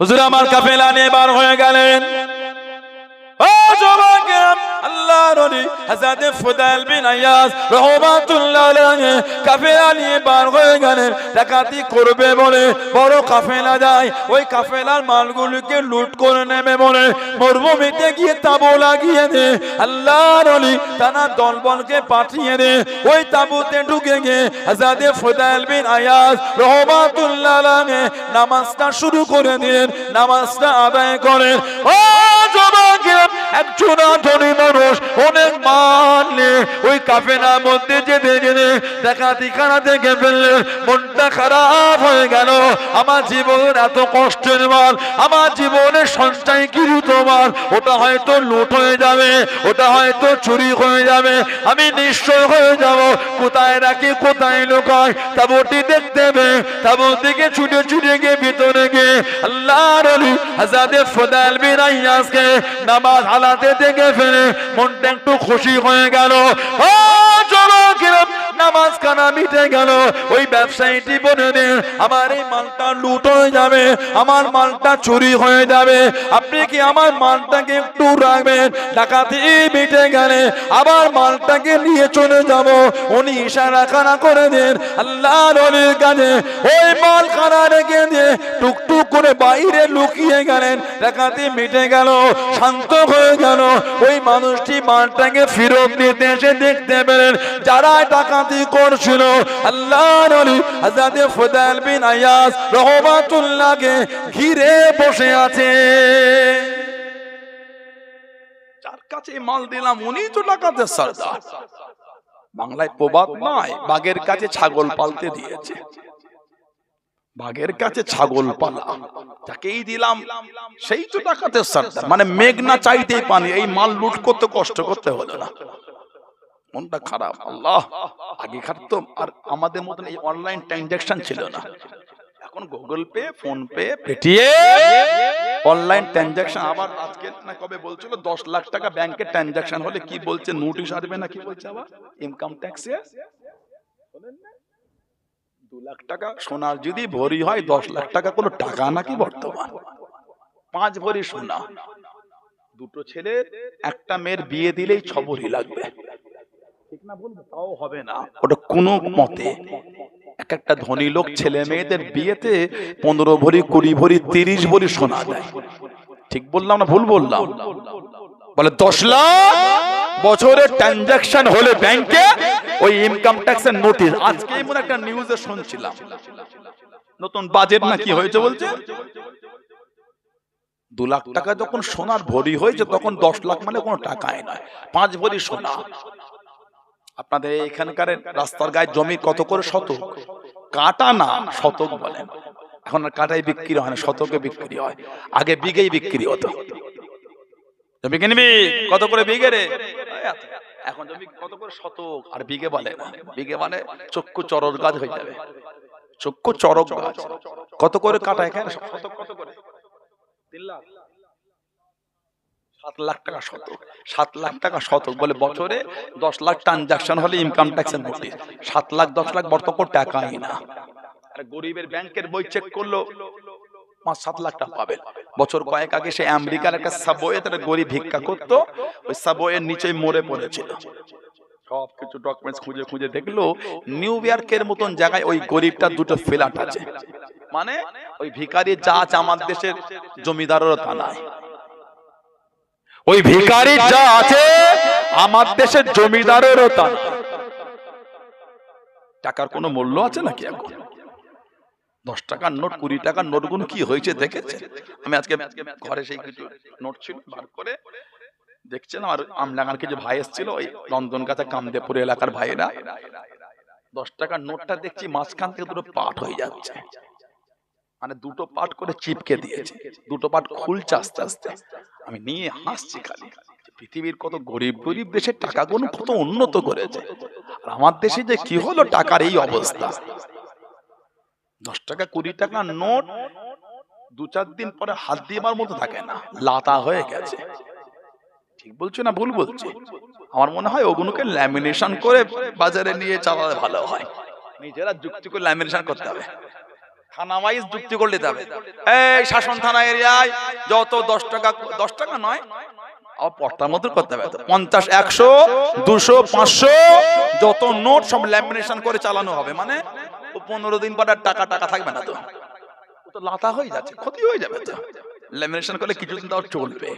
হুজুর আমার কাফেলা নিয়ে বার হয়ে গেলেন। ও যুবকেরা, আল্লাহর ওলি হযরত ফুদাইল বিন আয়াজ রাহমাতুল্লাহ আলাইহি কাফেলা নিয়ে বার হয়ে গেলেন ডাকাতি করবে বলে। বড় কাফেলা যায়, ওই কাফেলার মালগুলোকে লুট করে নেবে বলে মরুভূমিতে গিয়ে তাঁবু লাগিয়ে দে। আল্লাহর ওলি তারা দলবলকে পাঠিয়ে দে, ওই তাঁবুতে ঢুকে গিয়ে হযরত ফুদাইল বিন আয়াজ রাহমাতুল্লাহ আলাইহি নামাজটা শুরু করে দিলেন, নামাজটা আদায় করেন। ও যুবকেরা, একজন ধনী মানুষ অনেক মাল নিয়ে ওই কাফেলার মধ্যে যেতে যেতে ডাকাতি খানা দেখে ফেললেন। মনটা খারাপ হয়ে গেল। আমার জীবনের এত কষ্টের মাল, আমার জীবনের সঞ্চয়কৃত মাল, ওটা হয়তো লুট হয়ে যাবে, ওটা হয়তো চুরি হয়ে যাবে, আমি নিশ্চয় হয়ে যাব। কোথায় রাখি, কোথায় লুকায়, তাঁবুটি দেখতে হবে। তাঁবু থেকে ছুটে ছুটে গিয়ে ভিতরে গিয়ে আল্লাহর ওলি হযরত ফুদাইল বিন আয়াজকে নামাজ হালাতে দেখে ফেলে মনটা একটু খুশি হয়ে গেল। ও যুবকেরা, নামাজ কানা মিটে গেল। ওই ব্যবসায়ীটি বলে দেন, আমার এই মালটা লুট হয়ে যাবে, আমার মালটা চুরি হয়ে যাবে, আপনি কি আমার মালটাকে একটু রাখবেন? ডাকাতি মিটে গেলে আবার মালটাকে নিয়ে চলে যাব। উনি ইশারা খানা করে দেন আল্লাহর ওলির কাছে, ওই মাল খানা রেখে দিয়ে টুকটুক করে বাইরে লুকিয়ে গেলেন। ডাকাতি মিটে গেল, শান্ত হয়ে গেল। ওই মানুষটি মালটাকে ফেরত নিতে এসে দেখতে পেলেন যারা ডাকাতি করছিল আল্লাহর ওলি হযরত ফুদাইল বিন আয়াজ রাহমাতুল্লাহকে ঘিরে বসে আছে। যার কাছে মাল দিলাম উনি তো ডাকাতের সর্দার। বাংলায় প্রবাদ নয়, বাঘের কাছে ছাগল পালতে দিয়েছে। বাঘের কাছে ছাগল পালা, যাকেই দিলাম সেই তো ডাকাতের সর্দার। মানে মেঘ না চাইতেই পানি, এই মাল লুট করতে কষ্ট করতে হলো না। মনটা খারাপ। আল্লাহ, আগেকার তো আর আমাদের মতন এই অনলাইন ট্রানজাকশন ছিল না। এখন Google pay, phone pay, Paytm, online transaction. আবার আজকে না কবে বলছিল 10 লাখ টাকা ব্যাংকে ট্রানজাকশন হলে কি বলছে, নোটিশ আসবে না কি বলছে আবার ইনকাম ট্যাক্সে। 2 লাখ টাকা সোনার যদি ভরি হয় 10 লাখ টাকা কোনো টাকা নাকি বর্তমান। 5 ভরি সোনা, দুটো ছেলে একটা মেয়ের বিয়ে দিলেই 6 ভরি লাগবে, ঠিক না বলবো? তাও হবে না ওটা কোনো মতে। এক একটা ধনী লোক ছেলে মেয়েদের বিয়েতে 15 ভরি, 20 ভরি, 30 ভরি সোনা দেয়। ঠিক বললাম না ভুল বললাম? বলে 10 লাখ বছরের ট্রানজাকশন হলে ব্যাংকে ওই ইনকাম ট্যাক্সের নোটিশ। আজকে এমন একটা নিউজে শুনছিলাম, নতুন বাজেট নাকি হয়েছে বলছে 2 লাখ টাকা যখন সোনার ভরি হয়েছে তখন 10 লাখ মানে কোনো টাকাই নয়। 5 ভরি সোনা। আপনাদের এখানকার রাস্তার গায়ে জমি কত করে শতক? কাটা না, শতক বলেন। এখন আর কাটাই বিক্রি হয় না, শতকে বিক্রি হয়। আগে বিঘেই বিক্রি হতো। জমি কিনবি কত করে বিঘে রে? এখন জমি কত করে শতক, আর বিঘে বলে না। বিঘে মানে চক্ষু চরক গাছ হয়ে যাবে। চক্ষু চরক গাছ কত করে কাটা? এখানে শতক কত করে? 3 লাখ, 7 লাখ টাকা শতক। 7 লাখ টাকা শতক বলে বছরে 10 লাখ ট্রানজাকশন হলে ইনকাম ট্যাক্সের নোটিশ। 7 লাখ 10 লাখ বর্তমান টাকাই না। আর গরিবের ব্যাংকের বই চেক করলো 5-7 লাখ টাকা পাবেন। বছর কয়েক আগে সে আমেরিকার একটা সাবওয়ে তার গরিব ভিক্ষা করতো, ওই সাবওয়ের নিচে মরে পড়েছিল। সবকিছু ডকুমেন্টস খুঁজে খুঁজে দেখলো নিউ ইয়র্কের মতন জায়গায় ওই গরিবটার 2টো ফ্ল্যাট আছে। মানে ওই ভিখারি যা আছে আমার দেশের জমিদারেরও তা নাই। ওই ভিখারি যা আছে আমার দেশের জমিদারেরও তা নাই। টাকার কোনো মূল্য আছে নাকি এখন? 10 টাকার নোট, 20 টাকার নোটগুলো কি হয়েছে দেখেছে? আমি আজকে ঘরে সেই কিছু নোট ছিল বার করে দেখছিলাম। আর আমলাগান কিছু ভাই এসেছিল, ওই লন্ডন কাছে কামদেপুর এলাকার ভাইরা। 10 টাকার নোটটা দেখছি মাঝখান থেকে 2টো পার্ট হয়ে যাচ্ছে। মানে 2টো পার্ট করে চিপকে দিয়েছে, 2টো পার্ট খুলছে আস্তে আস্তে। আমি নিয়ে হাসছি খালি। পৃথিবীর কত গরিব গরিব দেশের টাকাগুলো কত উন্নত করেছে, আর আমার দেশে যে কি হলো টাকার এই অবস্থা। 10 টাকা 20 টাকার নোট 2-4 দিন পরে হাত দিয়ে আমার মতো থাকে না, লাতা হয়ে গেছে। ঠিক বলছো না ভুল বলছি? আমার মনে হয় ওগুলোকে ল্যামিনেশন করে বাজারে নিয়ে চালালে ভালো হয়। নিজেরা যুক্তি করে ল্যামিনেশন করতে হবে, থানা ওয়াইজ যুক্তি করলে যাবে। এই শাসন থানা এরিয়ায় যত 10 টাকা নয় পট্টার মতো করতে হবে, 50, 100, 200, 500 যত নোট সব ল্যামিনেশন করে চালানো হবে। মানে 15 দিন পর আর টাকা থাকবে না, তো লাতা হয়ে যাচ্ছে, ক্ষতি হয়ে যাবে। তো ল্যামিনেশন করলে কিছুদিন তাও চলবে,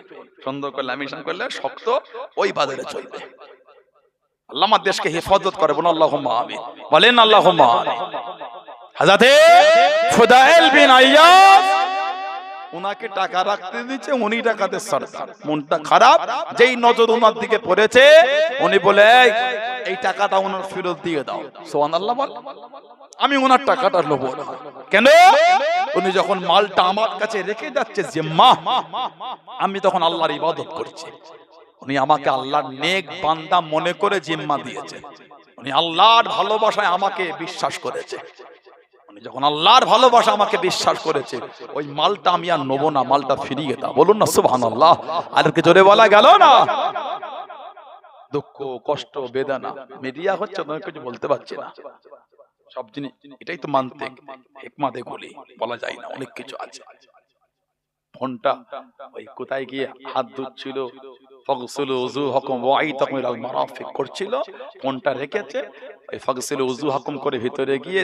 সুন্দর করে ল্যামিনেশন করলে শক্ত ওই বাজারে চলবে। আল্লাহ আমার দেশকে হেফাজত করে, বলুন আল্লাহুম্মা আমিন, বলেন আল্লাহুম্মা আমিন। হযরতে ফুদাইল বিন আইয়াজ উনাকে টাকা রাখতে দিচ্ছে, উনি টাকাতে সরদার, মনটা খারাপ, যেই নজর ওনার দিকে পড়েছে উনি বলে এই টাকাটা ওনার ফেরত দিয়ে দাও। সুবহানাল্লাহ বল, আমি ওনার টাকাটা নেব না। কেন? উনি যখন মালটা আমার কাছে রেখে যাচ্ছে জিম্মা, আমি তখন আল্লাহর ইবাদত করছি, উনি আমাকে আল্লাহর নেক বান্দা মনে করে জিম্মা দিয়েছে, উনি আল্লাহর ভালোবাসায় আমাকে বিশ্বাস করেছে। যখন আল্লাহর ভালোবাসা আমাকে বিশ্বাস করেছে, ওই মালটা আমি আর নেবো না, মালটা ফিরিয়ে দাও। বলুন না সুবহানাল্লাহ। আর কি জোরে বলা গেল না? দুঃখ, কষ্ট, বেদনা মিডিয়া হচ্ছে, অনেক কিছু বলতে পারছি না, সব জিনিস এটাই তো মানতে হিকমতে গুলি বলা যায় না, অনেক কিছু আছে। ফোনটা ওই কোথায় গিয়ে হাত ধুচ্ছিল, ফাগসিলু উযুহাকুম ওয়াইতাকুম ইলাল মারাফিক করছিল, ফোনটা রেখেছে, ওই ফাগসিলু উযুহাকুম করে ভিতরে গিয়ে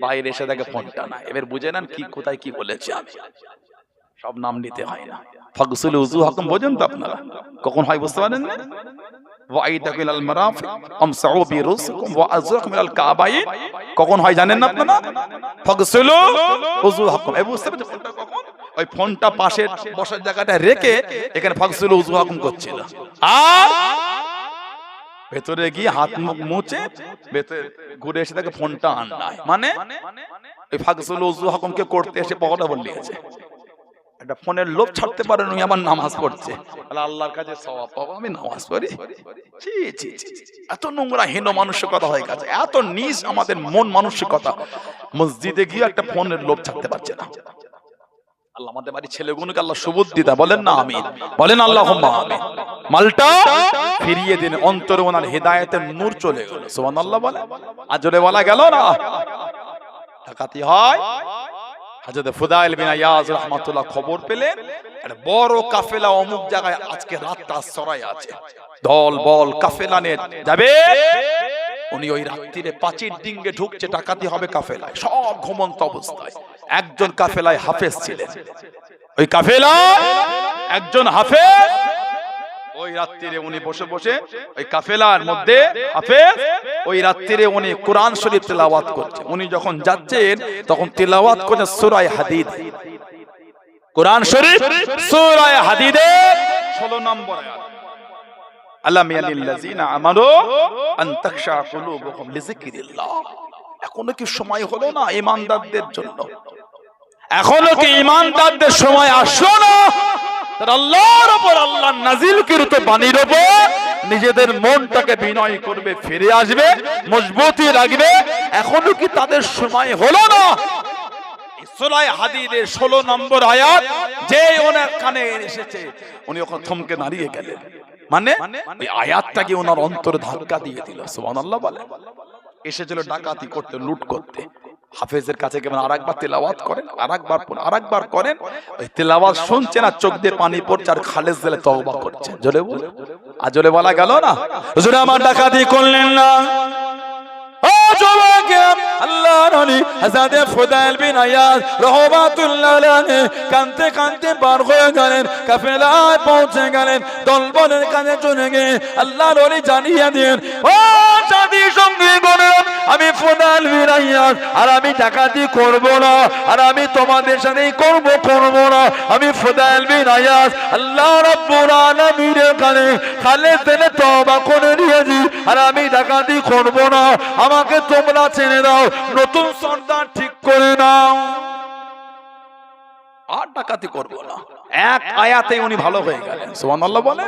বাইরে এসে দেখে ফোনটা না। এবার বুঝে নেন কি কোথায় কি বলেছে, আমি সব নাম নিতে হয় না। ফাগসিলু উযুহাকুম বোঝেন তো আপনারা, কখন হয় বুঝতে পারেন না? ওয়াইতাকুম ইলাল মারাফিক আমসাউ বিরুসিকুম ওয়া আযরাকুম ইলাল কাবাইন কখন হয় জানেন না আপনারা? ফাগসিলু উযুহাকুম, এই বুঝতে পারছেন ফোনটা কখন? ওই ফোনটা পাশের বসার জায়গাটা রেখে এখানে ফাগসিলু উযুহাকুম করছিল, আর ভেতরে গিয়ে হাত মুখ মুছে ভেতরে ঘুরে এসে দেখে ফোনটা আর নাই। মানে ওই ফাগসিলু উযুহাকুমকে করতে এসে পকড়া বলিয়েছে। একটা ফোনের লোভ ছাড়তে পারেন, উনি আমার নামাজ পড়ছে, তাহলে আল্লাহর কাছে সওয়াব পাবো, আমি নামাজ পড়ি। ছি ছি ছি, এত নোংরা হীন মানসিকতা হয়ে গেছে, এত নিচ আমাদের মন মানসিকতা। মসজিদে গিয়ে একটা ফোনের লোভ ছাড়তে পারছে না। আল্লাহ আমাদের বাড়ির ছেলেগুলোকে আল্লাহ সুবুদ্ধি দেয়, বলেন না আমিন, বলেন আল্লাহুম্মা আমিন। মালটা ফিরিয়ে দিন, অন্তরে ওনার হেদায়েতের নূর চলে গেল। সুবহানাল্লাহ বলে, আর জোরে বলা গেল না? ডাকাতি হয়। হযরত ফুদাইল বিন আইয়াজ রাহমাতুল্লাহ খবর পেলেন একটা বড় কাফেলা অমুক জায়গায় আজকে রাতটা আশ্রয় আছে, দল বল কাফেলা নিয়ে যাবে। উনি ওই রাত্রিরে পাঁচির ডিঙ্গে ঢুকছে, ডাকাতি হবে কাফেলায়, সব ঘুমন্ত অবস্থায়। একজন কাফেলায় হাফেজ ছিলেন, ওই কাফেলায় একজন হাফেজ। ওই রাত্রিরে উনি বসে বসে ওই কাফেলার মধ্যে হাফেজ, ওই রাত্রিরে উনি কোরআন শরীফ তেলাওয়াত করছে। উনি যখন যাচ্ছেন তখন তেলাওয়াত করে সূরা হাদিদ, কোরআন শরীফ সূরা হাদিদের 16 নম্বর আয়াত, আলাম ইয়ালিল্লাযিনা আমানু আন তাখশা কুলুবুহুম লিযিকরিল্লাহ। এখনো কি সময় হলো না ঈমানদারদের জন্য? এখনো কি ঈমানদারদের সময় আসলো না? আল্লাহর উপর, আল্লাহ নাজিলকৃত বাণীর উপর নিজেদের মনটাকে বিনয় করবে, ফিরে আসবে, মজবুতি রাখবে। এখনো কি তাদের সময় হলো না? সূরা হাদিদের 16 নম্বর আয়াত যে ওনার কানে এসেছে, উনি ওখানে থমকে দাঁড়িয়ে গেলেন। মানে এই আয়াতটাকে ওনার অন্তরে ধাক্কা দিয়ে দিল। সুবহানাল্লাহ বলে, এসেছিল ডাকাতি করতে, লুট করতে। হাফেজের কাছে গেলেন, আরেকবার তেলাওয়াত করেন, আরেকবার করেন। ওই তেলাওয়াত শুনছেন আর চোখ দিয়ে পানি পড়ছে, আর খালেজ দিলে তওবা করছে। জোরে বল, আর জোরে বলা গেল না? হুজুর আমার ডাকাতি করলেন না। ও যুবকেরা, আল্লাহর ওলি হযরত ফুদাইল বিন আইয়াজ রাহমাতুল্লাহ আলাইহি কাঁদতে কাঁদতে পার হয়ে গেলেন, কাফেলায় পৌঁছে গেলেন। দলবলের কাছে চলে গিয়ে আল্লাহর ওলি জানিয়ে দিলেন, ও সাথী সঙ্গী গণেরা, আমি ফুদাইল বিন আইয়াজ, আর আমি ডাকাতি করব না, আর আমি তোমাদের সাথেই করব না। আমি ফুদাইল বিন আইয়াজ আল্লাহ রাব্বুল আলামিনের কাছে খালেদ দিলে তওবা করে নিয়েছি, আর আমি ডাকাতি করব না। আমাকে তোমরা ছেড়ে দাও, নতুন সর্দার ঠিক করে নাও, আর ডাকাতি করব না। এক আয়াতে উনি ভালো হয়ে গেলেন। সুবহানাল্লাহ বলে।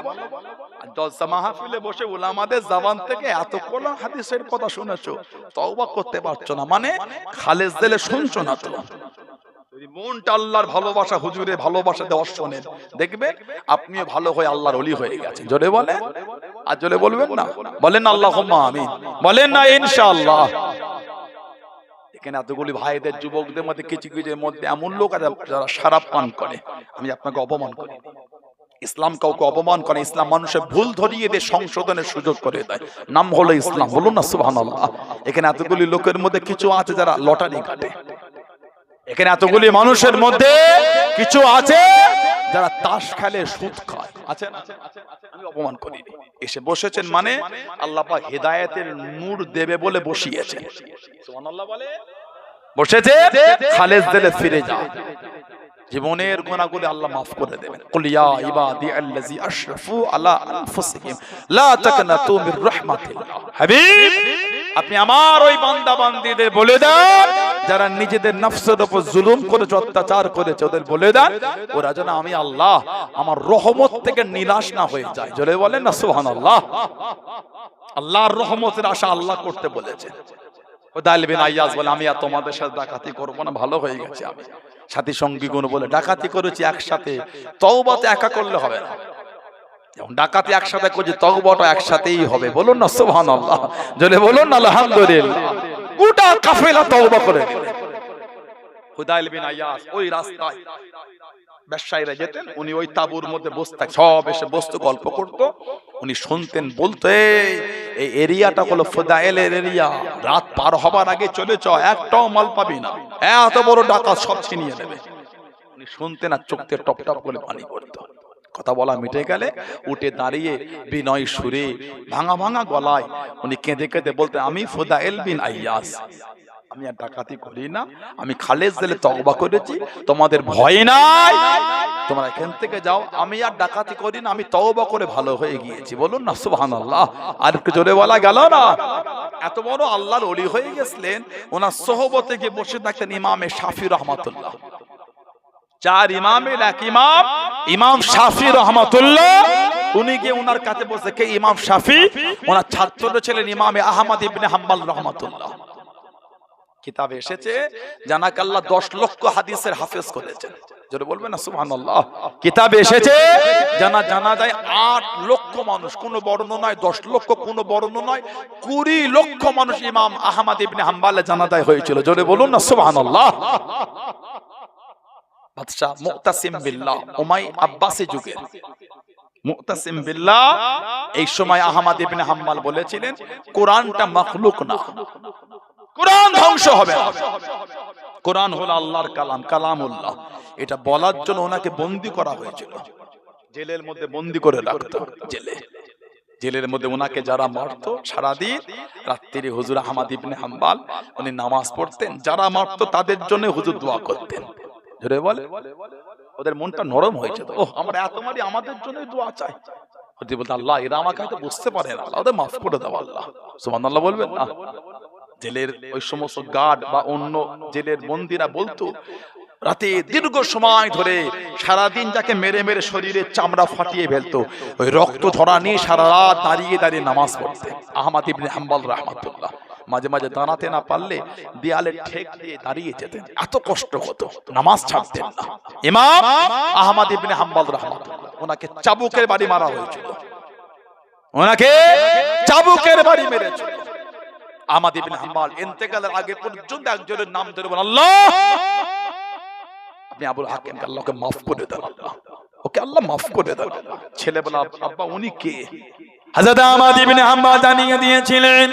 জলসা মাহফিলে বসে উলামাদের জবান থেকে এত কোরআন হাদিসের কথা শুনেছো, তওবা করতে পারছো না, মানে খালেজ দিলে শুনছো না। তো মনটা আল্লাহর ভালোবাসা, হুজুরের ভালোবাসা দেওয়া শোনেন, দেখবেন আপনিও ভালো হয়ে আল্লাহর ওলি হয়ে গেছেন। জোরে বলে, আর জোরে বলবেন না, বলেন আল্লাহুম্মা আমিন, বলেন না ইনশাআল্লাহ। এখানে এতগুলি ভাইদের যুবকদের মধ্যে কিছু কিছুর মধ্যে এমন লোক আছে যারা শরাব পান করে। আমি আপনাকে অপমান করি, ইসলাম কাউকে অপমান করে, ইসলাম মানুষের ভুল ধরিয়ে দিয়ে সংশোধনের সুযোগ করে দেয়, নাম হলো ইসলাম। বলুন না সুবহানাল্লাহ। এখানে এতগুলি লোকের মধ্যে কিছু আছে যারা লটারি কাটে, এখানে এতগুলি মানুষের মধ্যে কিছু আছে যারা তাস খেলে, সুদ খায়, আছে না? আমি অপমান করিনি, এসে বসেছেন মানে আল্লাহ পাক হেদায়েতের নূর দেবে বলে বসিয়েছেন। সুবহানাল্লাহ বলে বসেছে, খালেস দিলে ফিরে যা, জীবনের গুনাহগুলো আল্লাহ মাফ করে দেবেন। কুল ইয়া ইবাদি আল্লাযী আশরাফু আলা আনফুসিহিম লা তাকনাতু মির রাহমাতিল্লাহ। হাবিব, আপনি আমার ওই বান্দা বান্দীদের বলে দেন যারা নিজেদের নফসের উপর জুলুম করেছে, অত্যাচার করেছে, ওদের বলে দেন ওরা যেন আমি আল্লাহ আমার রহমত থেকে নিরাশ না হয়ে যায়। জোরে বলেন না সুবহানাল্লাহ। আল্লাহর রহমতের আশা আল্লাহ করতে বলেছেন। হুদাইল বিন আইয়াজ বলে আমি আর তোমাদের সাথে ডাকাতি করব না, ভালো হয়ে গেছে। আমি সাথী সঙ্গী গুণ বলে ডাকাতি করেছি একসাথে, তওবা তো একা করলে হবে না। যেমন ডাকাতি একসাথে করছি, তওবাটা একসাথেই হবে। বলুন না সুবহানাল্লাহ, জোরে বলুন না আলহামদুলিল্লাহ। গোটা কাফেলা তওবা করে দিলেন। হুদাইল বিন আইয়াজ ওই রাস্তায় ব্যবসায়ীরা যেতেন, উনি ওই তাঁবুর মধ্যে বসতেন, সব এসে বসতো, গল্প করতো, উনি শুনতেন, বলতো এই এরিয়াটা হলো ফুদাইলের এরিয়া, রাত পার হবার আগে চলে চ, একটাও মাল পাবি না, এত বড় ডাকাত সব ছিনিয়ে নেবে। উনি শুনতেন আর চোখ দিয়ে টপ টপ করে পানি পড়তো। কথা বলা মিটে গেলে উঠে দাঁড়িয়ে বিনয় সুরে ভাঙা ভাঙা গলায় উনি কেঁদে কেঁদে বলতেন আমি ফুদাইল বিন আইয়াজ, আমি আর ডাকাতি করি না, আমি খালেস দিলে তওবা করেছি, তোমাদের ভয় নাই, তোমরা এখান থেকে যাও, আমি আর ডাকাতি করি না, আমি তওবা করে ভালো হয়ে গিয়েছি। বলুন না সুবহানাল্লাহ। আর একটু জোরে বলা গেল না? এত বড় আল্লাহর ওলি হয়ে গেছিলেন, ওনার সোহবতে গিয়ে বসে থাকতেন ইমামে শাফি রাহমাতুল্লাহ। চার ইমামের এক ইমাম, ইমাম শাফি রাহমাতুল্লাহ। উনি গিয়ে ওনার কাছে বসে, কে? ইমাম শাফি। ওনার ছাত্র ছিলেন ইমামে আহমদ ইবনে হাম্বল রাহমাতুল্লাহ। কিতাবে এসেছে জানাকাল্লাহ 10 লক্ষ হাদিসের হাফেজ করেছেন। জোরে বলবেন না সুবহানাল্লাহ। কিতাবে এসেছে জানা যায় 8 লক্ষ মানুষ, কোন বর্ণনায় 10 লক্ষ, কোন বর্ণনায় 20 লক্ষ মানুষ ইমাম আহমদ ইবনে হাম্বলে জানাজায় হয়েছিল। জোরে বলুন না সুবহানাল্লাহ। বাদশা মুতাসিম বিল্লাহ, উমাই আব্বাসী যুগের মুতাসিম বিল্লাহ, এই সময় আহমদ ইবনে হাম্বল বলেছিলেন কোরআনটা মাখলুক না, কোরআন ধ্বংস হবে না, কোরআন হলো আল্লাহর কালাম, কালামুল্লাহ। এটা বলার জন্য ওনাকে বন্দী করা হয়েছিল, জেলের মধ্যে বন্দী করে রাখতো। জেলের মধ্যে ওনাকে যারা মারতো, সারাদিন রাত্রি হুজুর আহমদ ইবনে হাম্বল উনি নামাজ পড়তেন, যারা মারতো তাদের জন্য হুজুর দোয়া করতেন। জোরে বলে, ওদের মনটা নরম হয়েছে, তো আমরা এত মারি, আমাদের জন্য দোয়া চাই। বলতে আল্লাহ এরা আমাকে হয়তো বুঝতে পারে না, আল্লাহ ওদের মাফ করে দাও আল্লাহ। সুবহানাল্লাহ বলবেন না? জেলের ওই সমস্ত গার্ড বা অন্য জেলের বন্দীরা বলতো রাতে দীর্ঘ সময় ধরে সারাদিন যাকে মেরে মেরে শরীরের চামড়া ফাটিয়ে ফেলতো, ওই রক্ত ঝরা নিয়ে সারা রাত দাঁড়িয়ে দাঁড়িয়ে নামাজ পড়তেন আহমদ ইবনে হাম্বল রাহমাতুল্লাহ। মাঝে মাঝে দাঁড়াতে না পারলে দেয়ালে ঠেক দিয়ে দাঁড়িয়ে যেতেন, এত কষ্ট হতো, নামাজ ছাড়তেন না। ইমাম আহমদ ইবনে হাম্বল রাহমাতুল্লাহ, ওনাকে চাবুকের বাড়ি মারা হয়েছিল, ওনাকে চাবুকের বাড়ি মেরেছিল। আহমদ ইবনে হাম্বল ইন্তেকালের আগে পর্যন্ত একজনের নাম ধরে বলেন আল্লাহ আপনি আবুল হাকিমকে আল্লাহকে মাফ করে দেন, আল্লাহ ওকে আল্লাহ মাফ করে দেন। ছেলে বলা আব্বা উনি কে? হযরত আহমদ ইবনে হাম্বল জানিয়ে দিয়েছিলেন,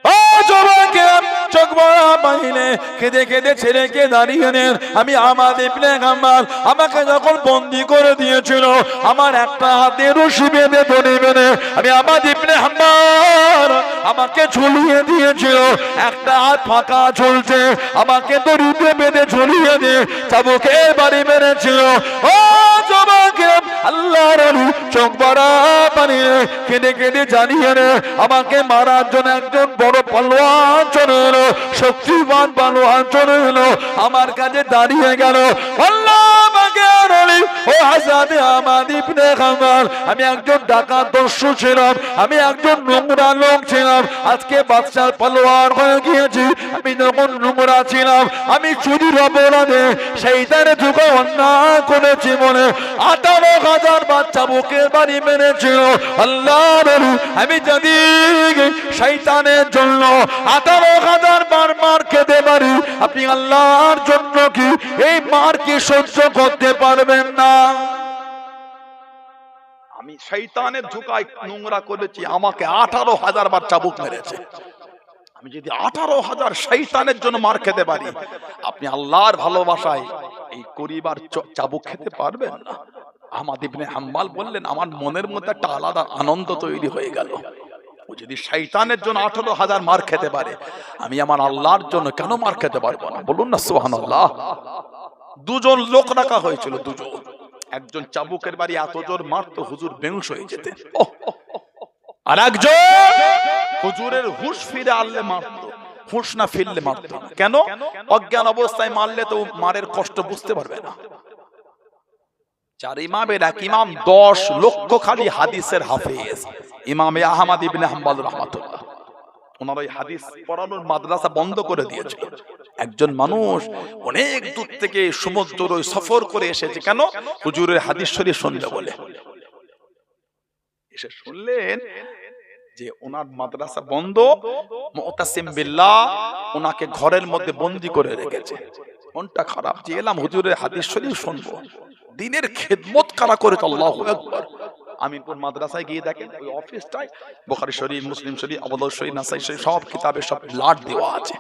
ও যুবকেরা চোখ বড় পাইলে কেঁদে কেঁদে ছেলেকে দাঁড়িয়ে নেন। আমি আহমদ ইবনে হাম্বল, আমাকে যখন বন্দী করে দিয়েছিল আমার একটা হাতে রশি বেঁধে ধরে বেঁধে আমি আহমদ ইবনে হাম্বল আমাকে ঝুলিয়ে দিয়েছিল, একটা হাত ফাঁকা ঝুলছে, আমাকে দড়িতে বেঁধে ঝুলিয়ে দিয়ে চাবুকের বাড়ি মেরেছিল। ও যুবকেরা আল্লাহর ওলি চোখ বড় পানিয়ে কেঁদে কেঁদে জানিয়ে নে আমাকে মারার জন্য একজন বড় পালোয়ান চলে এলো, শক্তিবান পালোয়ান চলে এলো, আমার কাছে দাঁড়িয়ে গেল। আল্লাহ আমাকে ওলি ও হযরত আহমদ ইবনে হাম্বল, আমি একজন ডাকাত দস্যু ছিলাম, আমি একজন নোংরা লোক ছিলাম। আজকে বাদশার পালোয়ার হয়ে গিয়েছি। আমি যখন নোংরা ছিলাম, আমি চুরির অপরাধে শয়তানের যুগে অন্যায় করেছি বলে 18,000 বাচ্চা বুকের বাড়ি মেরেছিল। আল্লাহর নবী, আমি যদি শয়তানের জন্য 18,000 বার মার খেতে পারি, আপনি আল্লাহর জন্য কি এই মার কি সহ্য করতে পারবেন না? আমি শয়তানের ধোঁকায় নোংরা করেছি, আমাকে 18,000 বার চাবুক মেরেছে। আমি যদি 18,000 শয়তানের জন্য মার খেতে পারি, আপনি আল্লাহর ভালোবাসায় এই করিবার চাবুক খেতে পারবেন না। আহমদ ইবনে হাম্বল বললেন, আমার মনের মধ্যে একটা আলাদা আনন্দ তৈরি হয়ে গেল। ও যদি শয়তানের জন্য 18,000 মার খেতে পারে, আমি আমার আল্লাহর জন্য কেন মার খেতে পারবো না? বলুন না সুবহানাল্লাহ। দুজন লোক রাখা হয়েছিল, দুজন। একজন চাবুকের বাড়ি এত জোর মারতো হুজুর বেহুশ হয়ে যেতেন, আর একজন হুজুরের হুঁশ ফিরে আনলে মারতো, হুঁশ না ফিরলে মারতো না। কেন? অজ্ঞান অবস্থায় মারলে তো মারের কষ্ট বুঝতে পারবে না। চার ইমামের এক ইমাম 10 লক্ষ খালি হাদিসের হাফেজ, ইমামে আহমদ ইবনে হাম্বল রাহমাতুল্লাহ। ওনার ওই হাদিস পড়ানোর মাদ্রাসা বন্ধ করে দিয়েছে। একজন মানুষ অনেক দূর থেকে সমুদ্র সফর করে এসেছে, কেন? হুজুরের হাদিস শরীফ শুনলে বলে। এসে শুনলেন যে ওনার মাদ্রাসা বন্ধ, মুতাসিম বিল্লাহ ওনাকে ঘরের মধ্যে বন্দি করে রেখেছে। মনটা খারাপ যে এলাম হুজুরের হাদিস শরীফ শুনবো, দিনের খেদমত কারা করে তো আল্লাহু আকবার। আমিনপুর মাদ্রাসায় গিয়ে দেখেন ওই অফিসটায় বুখারী শরীফ, মুসলিম শরীফ, আবু দাউদ শরীফ, নাসাই শরীফ সব কিতাবে সব লাট দেওয়া আছে।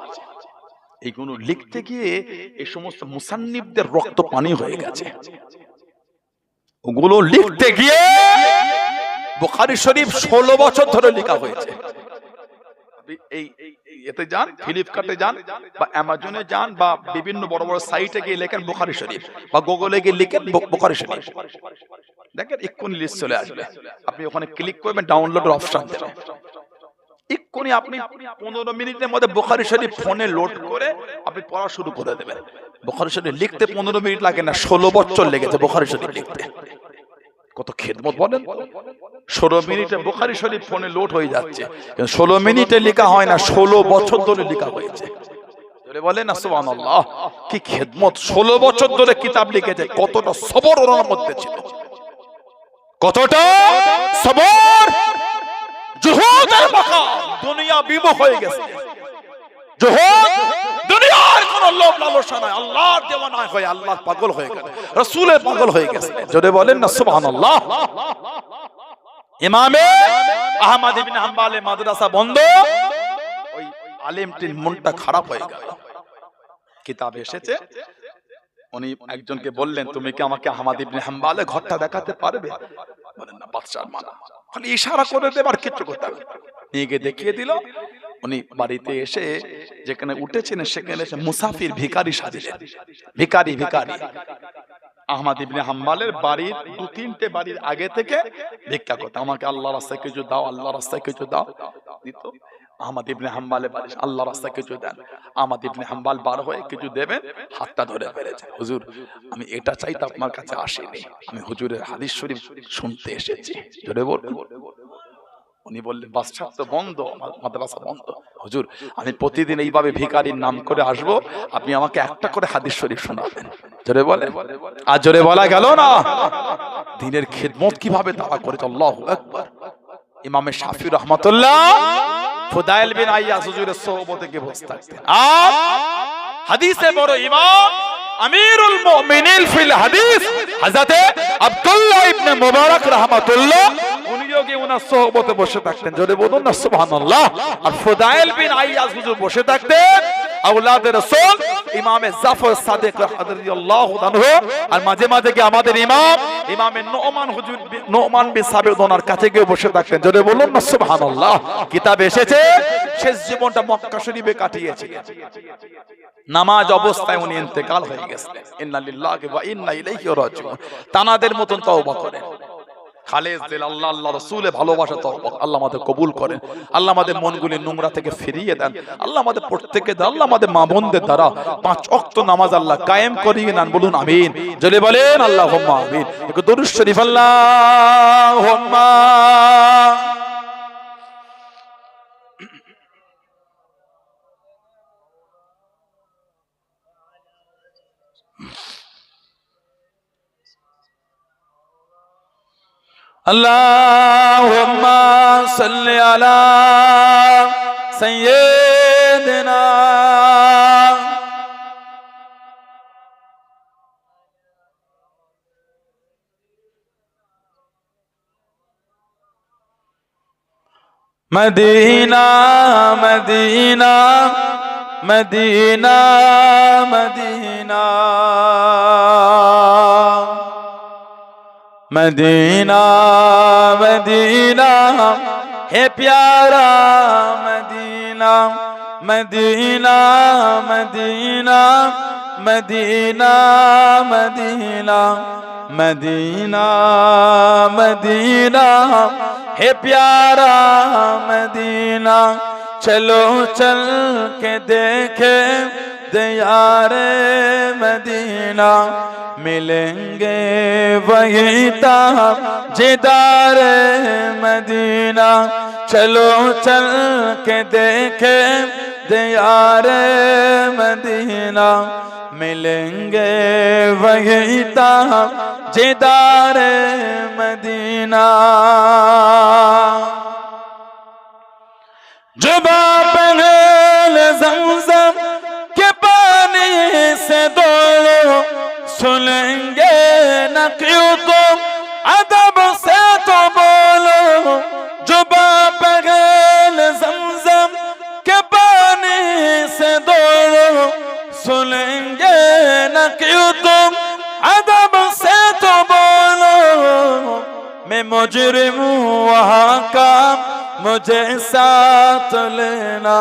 এইগুলো লিখতে গিয়ে এই সমস্ত মুসান্নিফদের রক্ত পানি হয়ে গেছে। ওগুলো লিখতে গিয়ে বুখারী শরীফ 16 বছর ধরে লেখা হয়েছে। এই এতে যান, ফ্লিপকার্টে যান বা অ্যামাজনে যান বা বিভিন্ন বড় বড় সাইটে গিয়ে লেখেন বুখারী শরীফ, বা গুগলে গিয়ে লিখেন বুখারী শরীফ, দেখেন এক্ষুনি লিস্ট চলে আসবে। আপনি ওখানে ক্লিক করবেন, ডাউনলোডের অপশন দেবে, এক্ষুনি আপনি 15 মিনিটের মধ্যে বুখারী শরীফ ফোনে লোড করে আপনি পড়া শুরু করে দেবেন। বুখারী শরীফ লিখতে 15 মিনিট লাগে না, 16 বছর লেগেছে বুখারী শরীফ লিখতে। কত খেদমত বলেন। 16 মিনিটে বুখারী শরীফ ফোনে লোড হয়ে যাচ্ছে, 16 মিনিটে লেখা হয় না, 16 বছর ধরে লেখা হয়েছে। বলেন না সুবহানাল্লাহ, কি খেদমত। 16 বছর ধরে কিতাব লিখেছে, কতটা সবর ওনার মধ্যে ছিল, কতটা সবর। জুহুদের মাকাম, দুনিয়া বিমুখ হয়ে গেছে। জুহুদ, দুনিয়ার কোন লোভ লালসা নাই, আল্লাহর দেওয়ানা হয়ে আল্লাহর পাগল হয়ে গেছে, রাসূলের পাগল হয়ে গেছে। জোরে বলেন না সুবহানাল্লাহ। ইমামে আহমদ ইবনে হাম্বলের মাদ্রাসা বন্ধ, ওই আলেমটির মনটা খারাপ হয়ে গেল। কিতাব এসেছে, উনি একজনকে বললেন, তুমি কি আমাকে আহমদ ইবনে হাম্বলের ঘরটা দেখাতে পারবে? বলেন না, বাদশার মানা, খালি ইশারা করে দেবার কিছু করতে হবে। নিয়ে গিয়ে দেখিয়ে দিল। উনি বাড়িতে এসে যেখানে উঠেছেন সেখানে এসে মুসাফির ভিখারি সাজিলেন। ভিখারি ভিখারি আহমদ ইবনে হাম্বলের বাড়ির 2-3টে বাড়ির আগে থেকে ভিক্ষা করতে, আমাকে আল্লাহর রাস্তায় কিছু দাও, আল্লাহর রাস্তায় কিছু দাও, দিত। আহমদ ইবনে হাম্বলের বাড়ি, আল্লাহর রাস্তায় কিছু দেন। আহমদ ইবনে হাম্বল বার হয়ে কিছু দেবেন, হাতটা ধরে ফেলেছে, হুজুর আমি এটা চাইতে আপনার কাছে আসিনি, আমি হুজুরের হাদিস শরীফ শুনতে এসেছি। জোরে বলুন। উনি বললেন, বাদশা তো বন্ধ, মাদ্রাসা বন্ধ, হুজুর আমি প্রতিদিন এইভাবে ভিখারির নাম করে আসবো, আপনি আমাকে একটা করে হাদিস শরীফ শোনাবেন। জোরে বলে, আর জোরে বলা গেল না। দ্বীনের খিদমত কিভাবে তারা করেছে, আল্লাহু আকবার। ইমামে শাফি রাহমাতুল্লাহ ফুদাইল বিন আইয়াজ হুজুরের সোহবতে গিয়ে বসে থাকতেন। আর হাদিসে বড় ইমাম আমিরুল মুমিনিন ফিল হাদিস হযরত আব্দুল্লাহ ইবনে মুবারক রাহমাতুল্লাহ উনিও গিয়ে ওনার সোহবতে বসে থাকতেন। জোরে বলুন না সুবহানাল্লাহ। আর ফুদাইল বিন আইয়াজ হুজুর বসে থাকতেন আওলাদে রাসূল ইমামে জাফর সাদিক রাদিয়াল্লাহু আনহু, আর মাঝে মাঝে কি আমাদের ইমামে নোমান হুজুর নোমান বিন সাবিত ওনার কাছে গিয়ে বসে থাকতেন। জোরে বলুন না সুবহানাল্লাহ। কিতাব এসেছে শেষ জীবনটা মক্কা শরীফে কাটিয়েছিলেন, নামাজ অবস্থায় উনি ইন্তেকাল হয়ে গেছেন। ইন্না লিল্লাহি ওয়া ইন্না ইলাইহি রাজিউন। তানাদের মতন তওবা করেন। খালেস দিল আল্লাহ আল্লাহ রাসূলের ভালোবাসা তো আল্লাহ আমাদের কবুল করেন। আল্লাহ আমাদের মনগুলি নোংরা থেকে ফিরিয়ে দেন। আল্লাহ আমাদের প্রত্যেককে দেন, আল্লাহ আমাদের মা বোনদের দ্বারা 5 ওয়াক্ত নামাজ আল্লাহ কায়েম করিয়ে নেন। বলুন আমিন। জোরে বলেন আল্লাহুম্মা আমিন। একটু দরুদ শরীফ আল্লাহুম্মা। আল্লাহুম্মা সাল্লি আলা সাইয়্যিদিনা মদিনা মদিনা মদিনা মদিনা मदीना मदीना है प्यारा मदीना मदीना मदीना मदीना मदीना मदीना मदीना है प्यारा मदीना चलो चल के देखे दियारे मदीना मिलेंगे वहीं ताजदारे मदीना चलो चल के देखे दियारे मदीना मिलेंगे वहीं ताजदारे मदीना जुबा पहल ज़मज़म के पानी से दौड़ो सुनेंगे न क्यों तुम अदब से तो बोलो जुबा पहल ज़मज़म के पानी से दौड़ो सुनेंगे न क्यों तुम अदब से तो बोलो मैं मुजरिम हूँ वहाँ का मुझे साथ लेना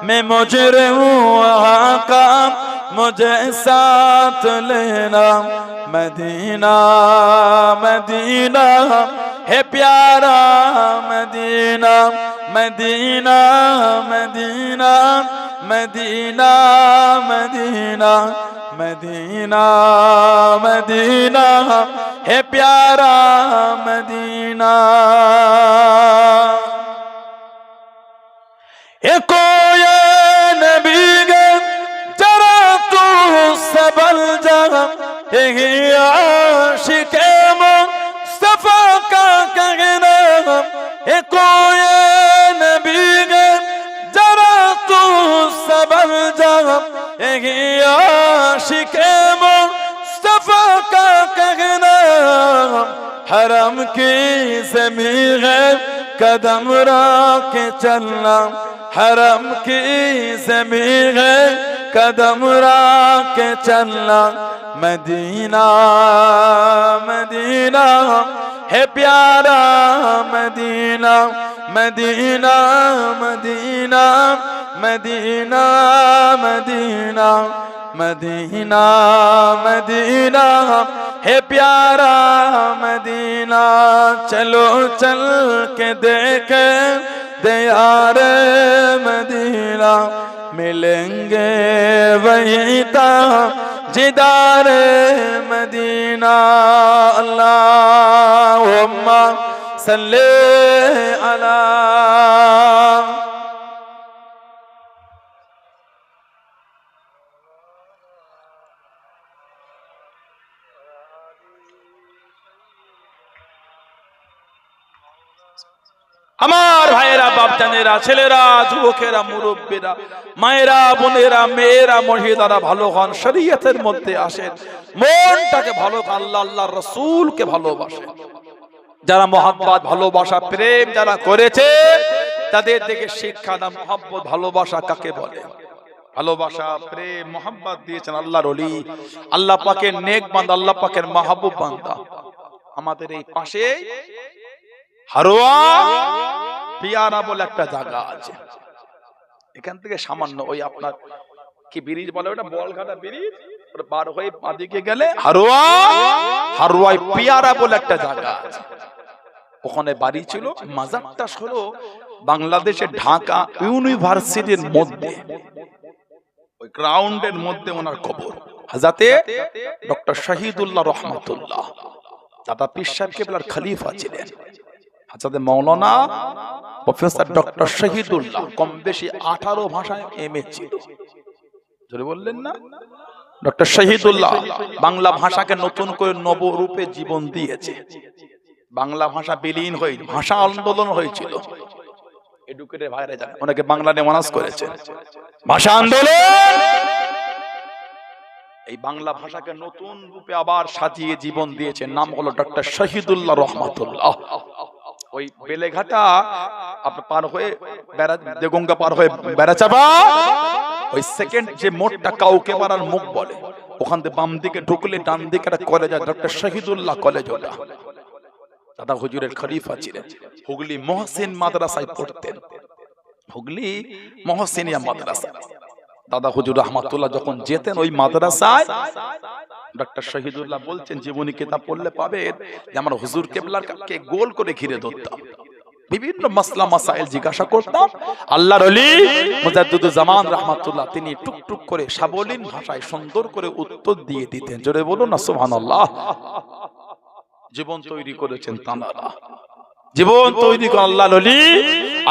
मैं मुजरिम हूँ वहाँ का मुझे साथ लेना मदीना मदीना है प्यारा मदीना मदीना मदीना मदीना मदीना मदीना मदीना है प्यारा मदीना कोई नबी जरा तू सबल जहा आशिके मुस्तफा का कहना कोई नबी जरा तू सबल जहा आशिके मुस्तफा का कहना हरम की ज़मीन है कदम रख के चलना हरम की ज़मीन है कदम रख के चलना मदीना मदीना है प्यारा मदीना मदीना मदीना मदीना मदीना मदीना मदीना है प्यारा मदीना चलो चल के देखे दियारे मदीना मिलेंगे वहीं ताजदारे मदीना अल्लाहुम्मा सल्ले अला আমার ভাইয়েরা বাপজানেরা ছেলেরা যুবকেরা মুরব্বীরা মায়েরা বোনেরা মেয়েরা মহিলারা ভালো হন শরীয়তের মধ্যে আসেন মনটাকে ভালো আল্লাহ আল্লাহর রাসূলকে ভালোবাসেন যারা মহব্বত ভালোবাসা প্রেম যারা করেছে তাদের থেকে শিক্ষা দাম মহব্বত ভালোবাসা কাকে বলে ভালোবাসা প্রেম মহব্বত দিয়েছেন আল্লাহর ওলি আল্লাহ পাকের নেক বান্দা আল্লাহ পাকের মাহবুব বান্দা আমাদের এই পাশে হারোয়া পিয়ারা বলে একটা জায়গা আছে এখান থেকে সামান্য ওই আপনার কি ব্রিজ বলে ওটা বলঘাটা ব্রিজ ওটা পার হয়ে বাদিকে গেলে হারোয়া হারোয়ায় পিয়ারা বলে একটা জায়গা আছে ওখানে বাড়ি ছিল। মাজারটা হলো বাংলাদেশের ঢাকা ইউনিভার্সিটির মধ্যে, ওই গ্রাউন্ডের মধ্যে ওনার কবর। হযরতে ডক্টর শহীদুল্লাহ রহমাতুল্লাহ দাদা পীর সাহেব কেবলার খলিফা ছিলেন। হযরতে মাওলানা প্রফেসর ডক্টর শহীদুল্লাহ কম বেশি 18 ভাষায় এমএ ছিল। জোরে বললেন না? ডক্টর শহীদুল্লাহ বাংলা ভাষাকে নতুন করে নবরূপে জীবন দিয়েছে। বাংলা ভাষা বিলীন হয়ে ভাষা আন্দোলন হয়েছিল। এডুকেটেড ভাইরা জানে, অনেকে বাংলা নিয়ে ওয়াজ করেছে। ভাষা আন্দোলন, এই বাংলা ভাষাকে নতুন রূপে আবার সাজিয়ে জীবন দিয়েছেন। নাম হলো ডক্টর শহীদুল্লাহ রহমাতুল্লাহ। ওই বেলেঘাটা আপনি পার হয়ে দেগঙ্গা পার হয়ে বেড়াচাপা, ওই সেকেন্ড যে মোড়টা কাউকে পাড়ার মুখ বলে, ওখান থেকে বাম দিকে ঢুকলে ডান দিকে একটা কলেজ আছে, ডক্টর শহীদুল্লাহ কলেজ। ওটা দাদা হুজুরের খলিফা ছিলেন। হুগলি মহসিন মাদ্রাসায় পড়তেন, হুগলি মহসিনিয়া মাদ্রাসা। দাদা হুজুর রহমাতুল্লাহ যখন যেতেন ওই মাদ্রাসায়, ডক্টর শহীদুল্লাহ বলছেন জীবনী কিতাব পড়লে পাবেন যে আমার হুজুর কেবলারকে গোল করে ঘিরে ধরতাম, বিভিন্ন মাসলা মাসাইল জিজ্ঞাসা করতাম। আল্লাহর ওলি মুজাদ্দিদুজ্জামান রাহমাতুল্লাহ তিনি টুকটুক করে সাবলীল ভাষায় সুন্দর করে উত্তর দিয়ে দিতেন। জোরে বলুন না সুবহানাল্লাহ। জীবন তৈরি করেছেন তানারা, জীবন তৈরি করে আল্লাহর ওলি,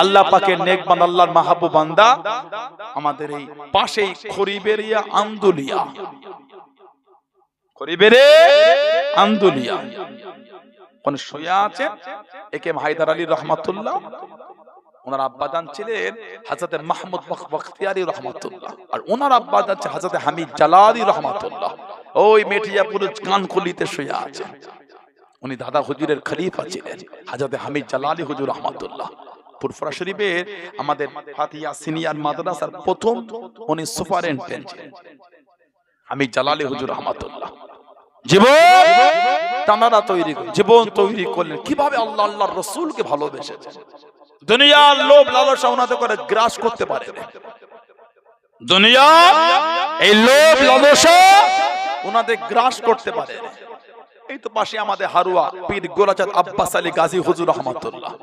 আল্লাহ পাকের নেক বান্দা, আল্লাহর মাহবুব বান্দা। আমাদের এই পাশেই খরিবেরিয়া আন্দুলিয়া, খরিবেরে আন্দুলিয়া কোন শুয়া আছে একে হায়দার আলী রহমাতুল্লাহ। ওনার আব্বাজান ছিলেন হযরতে মাহমুদ বখতিয়ারি রহমাতুল্লাহ, আর ওনার আব্বাজান ছিলেন হযরতে হামিদ জালালি রহমাতুল্লাহ। ওই মেটিয়াপুর কানখুলিতে শুয়া আছে। উনি দাদা হুজুরের খলিফা ছিলেন হযরতে হামিদ জালালি হুজুর রহমাতুল্লাহ। ফুরফুরা শরীফের আমাদের ফাতিহা সিনিয়র মাদ্রাসার প্রথম উনি সুপারিনটেন্ডেন্ট ছিলেন হামিদ জালালি হুজুর রহমাতুল্লাহ। জীবন তানারা তৈরি করে জীবন তৈরি করলেন কিভাবে? আল্লাহ আল্লাহর রাসূলকে ভালোবেসেছেন। দুনিয়ার লোভ লালসা ওনাদের করে গ্রাস করতে পারে না। দুনিয়া এই লোভ লালসা ওনাদের গ্রাস করতে পারে না। এই তো পাশে আমাদের হারুয়া পীর গোলাচাঁদ আব্বাস আলী গাজী হুজুর রহমাতুল্লাহ।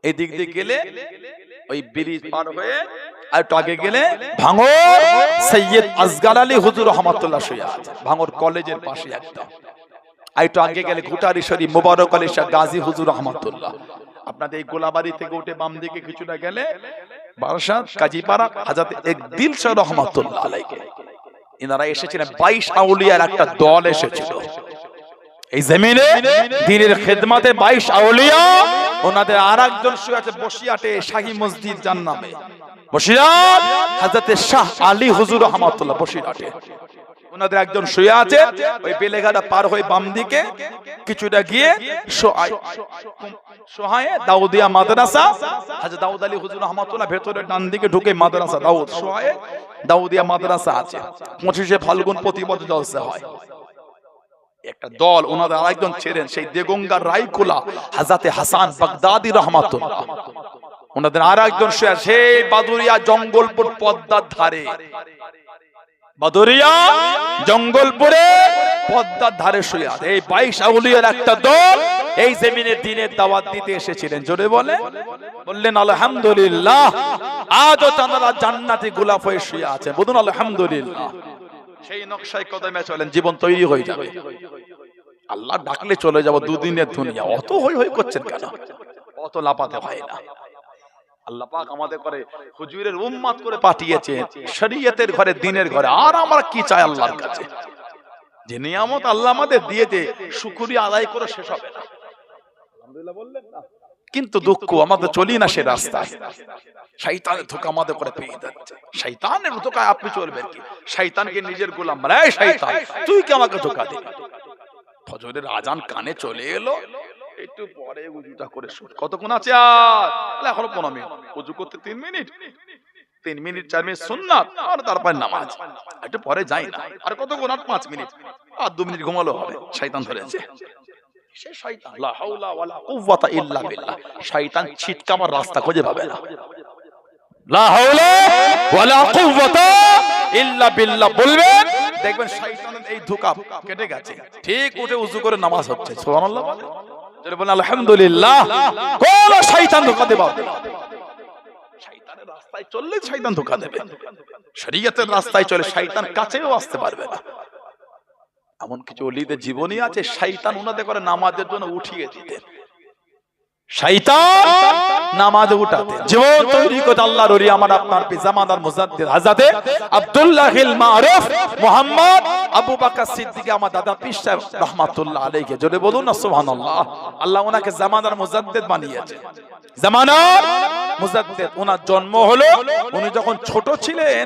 এই দিক দিয়ে গেলে ওই ব্রিজ পার হয়ে আর একটু আগে গেলে ভাঙর সৈয়দ আসগার আলী হুজুর রহমাতুল্লাহ শুয়ে আছে, ভাঙর কলেজের পাশে একদম। আর একটু আগে গেলে ঘুটারি শরীফ মোবারক আলী শাহ গাজী হুজুর রহমাতুল্লাহ। আপনাদের এই গোলাবাড়ি থেকে উঠে বাম দিকে কিছুটা গেলে বারাসাত কাজীপাড়া হযরত একদিল শাহ রহমাতুল্লাহ আলাইহি, ইনারা এসেছিলেন 22 আউলিয়ার একটা দল এসেছিল এই জমিনে দ্বীনের খেদমতে। 22 আউলিয়া, ওনাদের আরেকজন শুয়ে আছে বসিয়াটে শাহী মসজিদ যার নামে বসিরাট, হযরত শাহ আলী হুজুর রহমাতুল্লাহ বসিরাটে। ওনাদের একজন শুয়ে আছে ওই বেলেঘাটা পার হয়ে বাম দিকে কিছুটা গিয়ে সোহায়ে দাউদিয়া মাদ্রাসা, হযরত দাউদ আলী হুজুর রহমাতুল্লাহ ভেতরে ডান দিকে ঢুকে মাদ্রাসা দাউদ সোহায়ে দাউদিয়া মাদ্রাসা আছে। 25শে ফাল্গুন প্রতি বছর জলসা হয়। একটা দল ওনাদের আরেকজন ছিলেন সেই দেগঙ্গার রায়কুলা হযরতে হাসান বাগদাদি রহমাতুল্লাহ। ওনাদের আরেকজন সেই বাদুরিয়া জঙ্গলপুর পদ্মার ধারে, বাদুরিয়া জঙ্গলপুরে পদ্মার ধারে শুয়ে আছে এই 22 আউলিয়ার একটা দল এই জমিনে দ্বীনের দাওয়াত দিতে এসেছিলেন। জোরে বললেন আলহামদুলিল্লাহ। আজও তারা জান্নাতি গোলাপ হয়ে শুয়ে আছে, বলুন আলহামদুলিল্লাহ। সেই নকশায় কদমে চলেন, জীবন তৈরি হয়ে যাবে। আল্লাহ ডাকলে চলে যাব দুদিনের দুনিয়া। অত হই হই করছেন কেন? অত লাপাতে হয় না। আল্লাহ পাক আমাদের করে হুজুরের উম্মত করে পাঠিয়েছে শরীয়তের ঘরে, দ্বীনের ঘরে। আর আমরা কি চাই আল্লাহর কাছে? যে নিয়ামত আল্লাহ আমাদের দিয়েছে শুকরিয়া আদায় করে শেষ হবে না। আলহামদুলিল্লাহ বললেন না? কিন্তু দুঃখ আমাদের চলি না সে রাস্তায়। শয়তানের ধোঁকা আমাদের করে পেয়ে যাচ্ছে। শয়তানের ধোঁকায় আপনি চলবেন কি? শয়তানকে নিজের গোলাম বানায়। এই শয়তান, তুই কি আমাকে ধোঁকা দিবি? ফজরের আজান কানে চলে এলো, একটু পরে উজুটা করে শুন। কতক্ষণ আছে আর? এখনো 15 মিনিট। উজু করতে 3 মিনিট, 3 মিনিট 4 মিনিট সুন্নাত, আর তারপর নামাজ। একটু পরে যাই না। আর কতক্ষণ? আর 5 মিনিট, আর 2 মিনিট ঘুমালো হবে। শয়তান ধরেছে। সে শয়তান লা হাওলা ওয়ালা কুওয়াতা ইল্লা বিল্লাহ। শয়তান ছিটকাবার রাস্তা খুঁজে পাবে না। লা হাওলা ওয়ালা কুওয়াতা ইল্লা বিল্লাহ বলবেন, দেখবেন শয়তানের এই ধোঁকা কেটে গেছে। ঠিক উঠে উজু করে নামাজ হচ্ছে। সুবহানাল্লাহ। বলেন আলহামদুলিল্লাহ। কোন শয়তান ধোঁকা দেবে? শয়তানের রাস্তায় চললে শয়তান ধোঁকা দেবে, শরীয়তের রাস্তায় চলে শয়তান কাছেও আসতে পারবে না। এমন কিছু ওলিদের জীবনী আছে, শয়তান ওনাদের করে নামাজের জন্য উঠিয়ে দিতেন, শয়তান নামাজ উঠাতে জীবন তৈরি করতে। আল্লাহর ওলি আমার আপনার জামাদার মুজাদ্দিদ হযরত আব্দুল্লাহিল মারুফ মুহাম্মদ আবু বকর সিদ্দিক আমার দাদা পীর সাহেব রাহমাতুল্লাহ আলাইহি, জোরে বলুন না সুবহানাল্লাহ। আল্লাহ ওনাকে জামাদার মুজাদ্দিদ বানিয়েছে, জামানার মুজাদ্দিদ। ওনার জন্ম হলো, উনি যখন ছোট ছিলেন,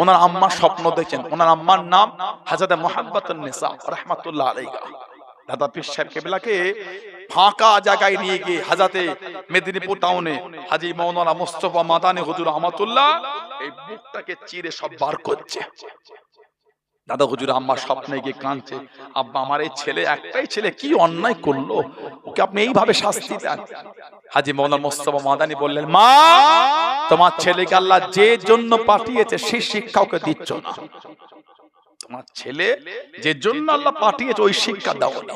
ওনার আম্মা স্বপ্ন দেখেন, ওনার আম্মার নাম হযরত মুহাব্বাতুন নিসা রাহমাতুল্লাহ আলাইহা। দাদা পীর সাহেব কেবলাকে ফাঁকা জায়গায় নিয়ে গিয়ে হযরত মেদিনীপুর টাউনে হাজী মাওলানা মুস্তাফা মাদানী হুজুর রহমাতুল্লাহ এই বুকটাকে চিরে সব বার করছে। দাদা হুজুর আম্মা স্বপ্নে গিয়ে কাঁদছে, আব্বা আমার এই ছেলে, একটাই ছেলে, কি অন্যায় করলো, ওকে আপনি এইভাবে শাস্তি দেন। হাজী মাওলানা মুস্তাফা মাদানী বললেন, মা তোমার ছেলেকে আল্লাহ যে জন্য পাঠিয়েছে সেই শিক্ষা ওকে দিচ্ছ না, তোমার ছেলে যে জন্য আল্লাহ পাঠিয়েছে ওই শিক্ষা দাও না।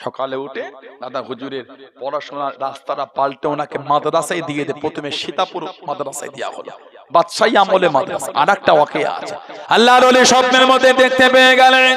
সকালে উঠে দাদা হুজুরের পড়াশোনার রাস্তাটা পাল্টে ওনাকে মাদ্রাসায় দিয়ে দেয়। প্রথমে সীতাপুর মাদ্রাসায় দেওয়া হলো, বাদশাহী আমলে মাদ্রাসা। আর একটা ওয়াকিয়া আছে, আল্লাহর ওলি স্বপ্নের মধ্যে দেখতে পেয়ে গেলেন,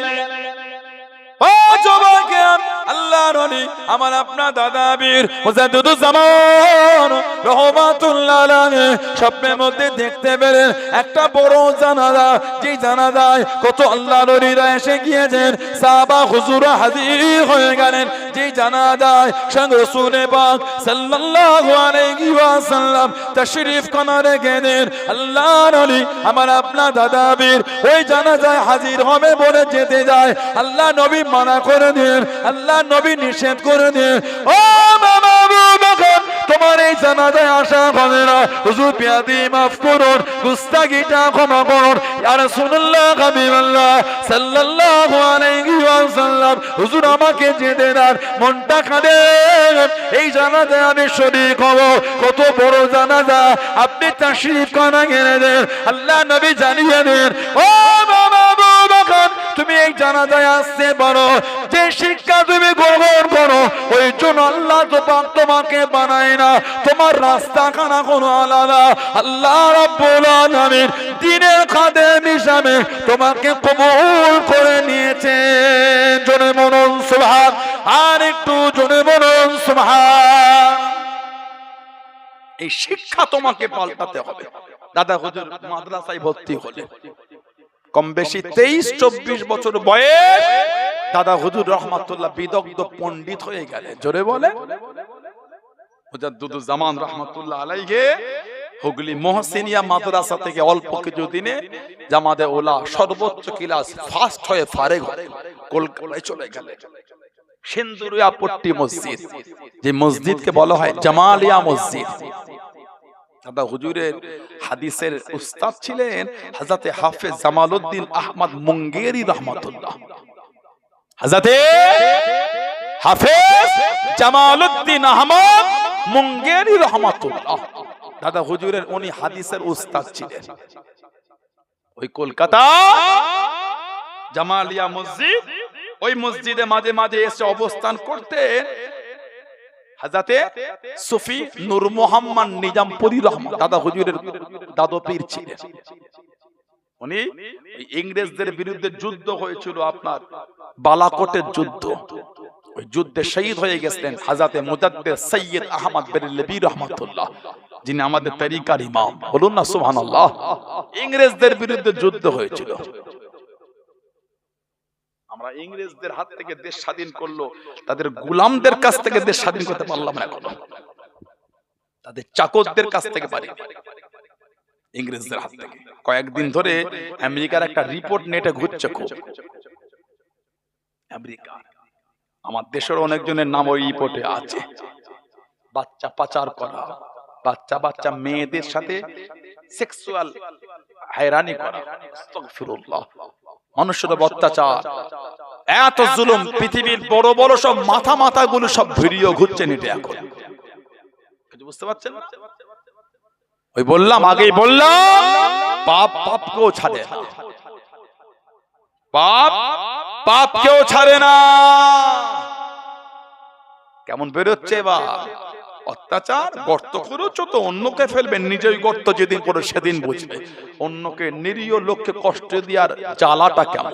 ও যুবকেরা, আল্লাহর ওলি আমার আপনার দাদা বীর মুজাদ্দিদুজ্জামান রাহমাতুল্লাহ আলাইহি স্বপ্নের মধ্যে দেখতে পেলেন একটা বড় জানাজা, যে জানাজায় কত আল্লাহর ওলিরা এসে গিয়েছেন, সাহাবা হুজুরা হাজির হয়ে গেলেন। যে জানাজায় সঙ্গে রাসূল পাক সাল্লাল্লাহু আলাইহি ওয়াসাল্লাম তাশরীফ খানা রেখেছেন, আল্লাহর ওলি আমার আপনার দাদা বীর ওই জানাজায় হাজির হবে বলে যেতে যায়, আল্লাহ নবী মানা করে দেন, আল্লাহ নবী নিষেধ করে দেন, ও বাবা আবু বকর তোমার এই জানাজায় আসা হবে না, হুজুর বিয়াদি মাফ করুন, গুস্তাগিটা ক্ষমা করুন, ইয়া রাসূলুল্লাহ হাবিবাল্লাহ সাল্লাল্লাহু আলাইহি ওয়াসাল্লাম হুজুর আমাকে যেতে দেন, মনটা কাঁদে, এই জানাজায় আমি শরীক হব, কত বড় জানাজা, আপনি তাশরীফ খানা এনে দেন, আল্লাহ নবী জানিয়ে দেন, ও বাবা আবু বকর তুমি এই জানাজায় আসতে পারো, যে শিক্ষা তুমি গ্রহণ করো ওই জন্য আল্লাহ তোমাকে বানায় না, তোমার রাস্তা খানা কোনো আলাদা, আল্লাহ রাব্বুল আলামিন দ্বীনের খাদেম হিসাবে তোমাকে কবুল করে নিয়েছেন। জোরে বলুন সুবহান, আর একটু জোরে বলুন সুবহান। এই শিক্ষা তোমাকে পাল্টাতে হবে। দাদা হুজুর মাদ্রাসায় ভর্তি হলেন, কম বেশি 23-24 বছর বয়স, দাদা হুজুর রহমাতুল্লাহ বিদগ্ধ পণ্ডিত হয়ে গেলেন। জোরে বলে মুজাদ্দিদুজ্জামান রাহমাতুল্লাহ আলাইহি হুগলি মহসিনিয়া মাদ্রাসা থেকে অল্প কিছু দিনে জামাতে ওলা সর্বোচ্চ ক্লাস ফার্স্ট হয়ে ফারেগ হয়ে কলকাতায় চলে গেলেন। সিন্দুরিয়া পট্টি মসজিদ, যে মসজিদকে বলা হয় জামালিয়া মসজিদ। দাদা হুজুরের হাদিসের উস্তাদ ছিলেন হযরত হাফেজ জামালউদ্দিন আহমদ মুঙ্গেরি রাহমাতুল্লাহ। হযরত হাফেজ জামালউদ্দিন আহমদ মুঙ্গেরি রাহমাতুল্লাহ, দাদা হুজুরের উনি হাদিসের উস্তাদ ছিলেন। ওই কলকাতা জামালিয়া মসজিদ, ওই মসজিদে মাঝে মাঝে এসে অবস্থান করতেন হযরতে সুফি নূর মোহাম্মদ নিজামপুরী রহমান, দাদা হুজুরের দাদু পীর ছিলেন। উনি ইংরেজদের বিরুদ্ধে যুদ্ধ হয়েছিল, আপনার বালাকোটের যুদ্ধ, ওই যুদ্ধে শহীদ হয়ে গেছিলেন হযরতে মুজাদ্দিদ সৈয়দ আহমদ বেরেলভী রাহমাতুল্লাহ, যিনি আমাদের তরিকার ইমাম। বলুন না সুবহানাল্লাহ। ইংরেজদের বিরুদ্ধে যুদ্ধ হয়েছিল, আমরা ইংরেজদের হাত থেকে দেশ স্বাধীন করলো, তাদের গোলামদের কাছ থেকে দেশ স্বাধীন করতে পারলাম না এখনো, তাদের চাকরদের কাছ থেকে পারি, ইংরেজদের হাত থেকে। কয়েকদিন ধরে আমেরিকার একটা রিপোর্ট নেটে ঘুরছে খুব, আমেরিকা, আমার দেশের অনেকজনের নাম ওই রিপোর্টে আছে। বাচ্চা পাচার করা, বাচ্চা মেয়েদের সাথে সেক্সুয়াল হয়রানি করা, আস্তাগফিরুল্লাহ, মানুষের উপর অত্যাচার, এত জুলুম, পৃথিবীর বড় বড় সব মাথা গুলো সব ভিডিও ঘুরছে নেটে এখন। বুঝতে পারছেন না? ওই বললাম, আগেই বললাম, পাপকেও ছাড়ে না। পাপ পাপ কেউ ছাড়ে না। কেমন বেরোচ্ছে এবার অত্যাচার, গর্ত করেছো তো অন্যকে ফেলবেন, নিজেই গর্ত যেদিন করে সেদিন বুঝবে অন্যকে নিরীহ লোককে কষ্ট দেওয়ার জ্বালাটা কেমন।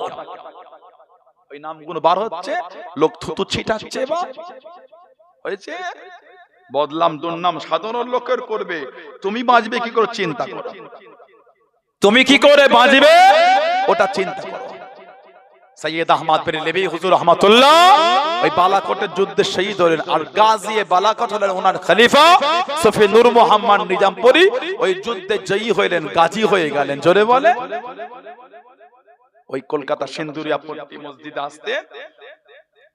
ওই নামগুলো বার হচ্ছে, লোক থুতু ছিটাচ্ছে, এবার হয়েছে বদলাম দুর্নাম সাধারণ লোকের করবে, তুমি বাঁচবে কি করে চিন্তা করো, তুমি কি করে বাঁচবে ওটা চিন্তা করো। সৈয়দ আহমদ বেরেলভী হুজুর রহমাতুল্লাহ ওই বালাকোটের যুদ্ধে শহীদ হলেন, আর গাজী বালাকোট হলেন ওনার খলিফা সফি নূর মোহাম্মদ নিজামপুরী, ওই যুদ্ধে জয়ী হইলেন, গাজী হয়ে গেলেন। জোরে বলে। ওই কলকাতা সিন্দুরিয়া পট্টি মসজিদে আসতে,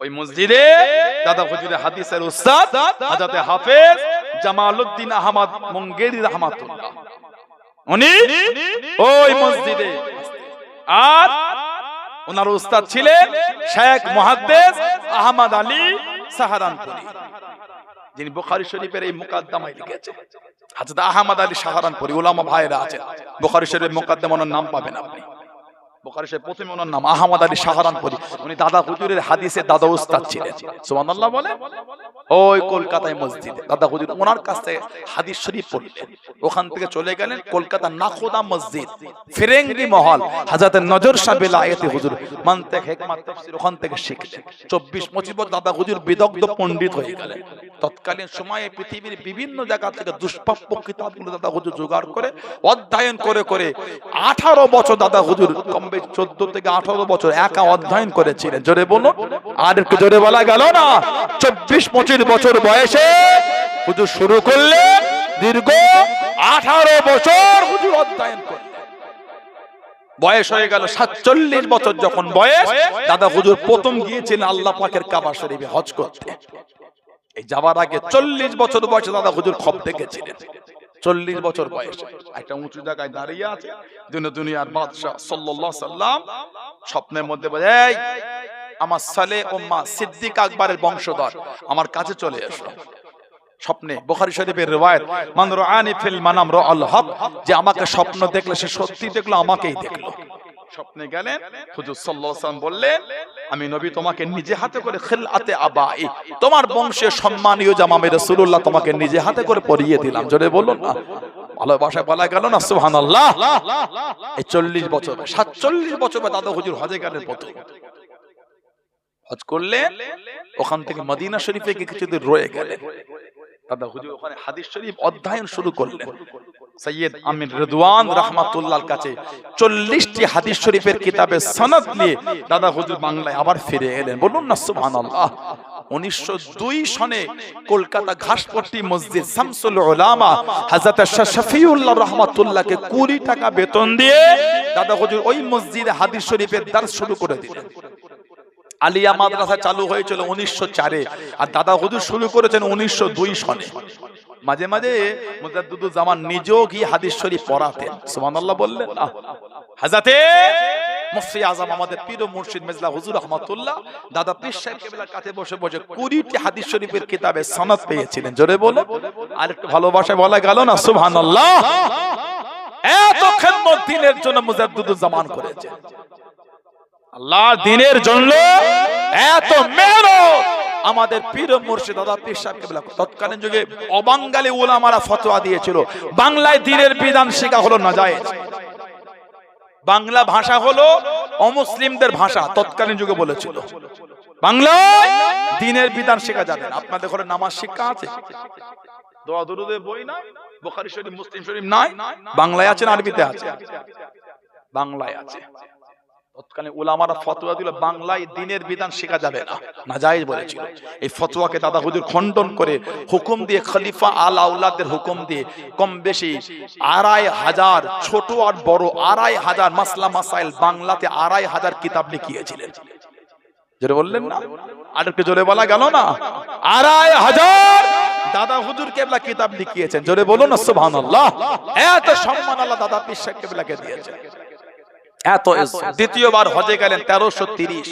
ওই মসজিদে দাদা হুজুরে হাদিসের উস্তাদ হযরত হাফেজ জামালউদ্দিন আহমদ মুঙ্গেরি রহমাতুল্লাহ উনি ওই মসজিদে, আর ওনার উস্তাদ ছিলেন শেখ মুহাদ্দিস আহমদ আলী সাহারানপুরী, যিনি বুখারী শরীফের এই মুকাদ্দমায় লিখেছেন। হযরত আহমদ আলী সাহারানপুরী উলামা ভাইরা আছেন, বুখারী শরীফের মুকাদ্দমার নাম পাবেন আপনি। বুখারী শরীফ প্রথমে ওনার নাম আহমদ আলী সাহারানপুরী, উনি দাদা হুজুরের হাদিসের দাদা উস্তাদ ছিলেন। সুবহানাল্লাহ বলে। ওই কলকাতায় মসজিদে দাদা হুজুর ওনার কাছ থেকে হাদিস শরীফ পড়লেন, ওখান থেকে চলে গেলেন কলকাতা নাখোদা মসজিদ ফিরেঙ্গি মহল, হযরত নজর শাহ বেলায়েতি হুজুর মানতিক হিকমত তাফসীর ওখান থেকে শিখলেন। 24-25 বছর দাদা হুজুর বিদগ্ধ পণ্ডিত হয়ে গেলেন। তৎকালীন সময়ে পৃথিবীর বিভিন্ন জায়গা থেকে দুষ্প্রাপ্য কিতাবগুলো দাদা হুজুর জোগাড় করে অধ্যয়ন করে করে 18 বছর দাদা হুজুর, কমবে 14 থেকে 18 বছর একা অধ্যয়ন করেছিলেন। জোরে বলুন, আর একটু জোরে বলা গেল না। 24-25 বছর বয়সে হুজুর শুরু করলেন, দীর্ঘ 18 বছর হুজুর অধ্যয়ন করলেন। বয়স হয়ে গেল 47 বছর যখন বয়স, দাদা হুজুর প্রথম গিয়েছিলেন আল্লাহ পাকের কাবা শরীফে হজ করতে। এই যাবার আগে 40 বছর বয়সে দাদা হুজুর খব দেখেছিলেন। 40 বছর বয়সে একটা উঁচু জায়গায় দাঁড়িয়ে আছে, দুনিয়ার বাদশা সাল্লাল্লাহু আলাইহি সাল্লাম স্বপ্নের মধ্যে বলে, এই আমার সালে উম্মা সিদ্দিক আকবরের বংশধর আমার কাছে চলে এসো। স্বপ্নে, বুখারী শরীফের riwayat, মান রাআনি ফিল মানাম রাআল হক, যে আমাকে স্বপ্ন দেখলে সে সত্যি দেখলো, আমাকেই দেখলো। স্বপ্নে গেলেন, হুজুর সাল্লাল্লাহু আলাইহি ওয়াসাল্লাম বললেন, আমি নবী তোমাকে নিজে হাতে করে খিলাতে আবাই, তোমার বংশের সম্মানীয় জামা আমি রাসূলুল্লাহ তোমাকে নিজে হাতে করে পরিয়ে দিলাম। জোরে বলুন না, ভালোবাসা বলা গেল না, সুবহানাল্লাহ। এই 40 বছর 47 বছর দাদা হুজুর হজে গেলেন, প্রথম হজ করলেন। ওখান থেকে মদিনা শরীফে কিছুদিন রয়ে গেলেন। দাদা হুজুর ওখানে হাদিস শরীফ অধ্যয়ন শুরু করলেন। সৈয়দ আমির রিদওয়ান রাহমাতুল্লাহর কাছে 40টি হাদিস শরীফের কিতাবের সনদ নিয়ে দাদা হুজুর বাংলায় আবার ফিরে এলেন। বলুন না সুবহানাল্লাহ। 1902 সনে কলকাতা ঘাসপট্টি মসজিদ শামসুল উলামা হযরত শফিউল্লাহ রাহমাতুল্লাহকে 20 টাকা বেতন দিয়ে দাদা হুজুর ওই মসজিদে হাদিস শরীফের দার্স শুরু করে দিলেন। আলিয়া মাদ্রাসা চালু হয়েছিল 1904-এ, আর দাদা হুজুর শুরু করেছেন 1902 সনে। মাঝে মাঝে মুজাদ্দিদুল জামান নিজেও গিয়ে হাদিস শরীফ পড়াতেন। সুবহানাল্লাহ বললেন না। হযরতে মুফতি আজম আমাদের পীর ও মুর্শিদ মেজলা হুজুর রহমাতুল্লাহ দাদা পীর সাহেব কেবলার কাছে বসে বসে 20টি হাদিস শরীফের কিতাবে সনদ পেয়েছিলেন। জোরে বলো, আর একটু ভালোবাসা বলা গেল না, সুবহানাল্লাহ। এত খিদমত দ্বীনের জন্য মুজাদ্দিদুল জামান করেছেন, আল্লাহর দ্বীনের জন্য এত মেহনত। আমাদের পীর ও মুর্শিদ দাদা পীর সাহেব কেবলা তৎকালীন যুগে অবাঙালি উলামারা ফতোয়া দিয়েছিল, বাংলায় দ্বীনের বিধান শেখা হলো নাজায়েজ, বাংলা ভাষা হলো অমুসলিমদের ভাষা। তৎকালীন যুগে বলেছিল বাংলায় দ্বীনের বিধান শেখা যাবে না। আপনাদের ঘরে নামাজ শিক্ষা আছে, দোয়া দুরুদের বই নাই, বুখারী শরীফ মুসলিম শরীফ নাই, বাংলায় আছে না আরবিতে আছে? বাংলায় আছে। তৎকালীন উলামারা ফতোয়া দিল বাংলায় দ্বীনের বিধান শেখা যাবে না, নাজায়েজ বলেছিল। এই ফতোয়াকে দাদা হুজুর খণ্ডন করে হুকুম দিয়ে খলিফা আল আওলাদের হুকুম দিয়ে কম বেশি 2500 ছোট আর বড় 2500 মাসলা মাসাইল বাংলাতে 2500 কিতাব লিখিয়েছিলেন। জোরে বললেন না, আর একটু জোরে বলা গেল না, 2500 দাদা হুজুর কেবলা কিতাব লিখিয়েছেন। জোরে বলুন না সুবহানাল্লাহ। এত সম্মান আল্লাহ দাদা পীর সাহেব কেবলাকে দিয়েছেন, এত। দ্বিতীয়বার হজে গেলেন 1330।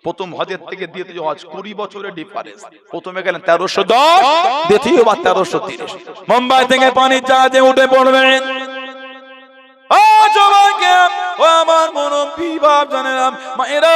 প্রথম হজের থেকে দ্বিতীয় হজ 20 বছরের ডিফারেন্স। প্রথমে গেলেন 1310, দ্বিতীয়বার 1330। মুম্বাই থেকে পানির জাহাজে উঠে পড়বেন। ও যুবক, ও আমার মুরব্বি বাপ জানেরাম, মায়েরা,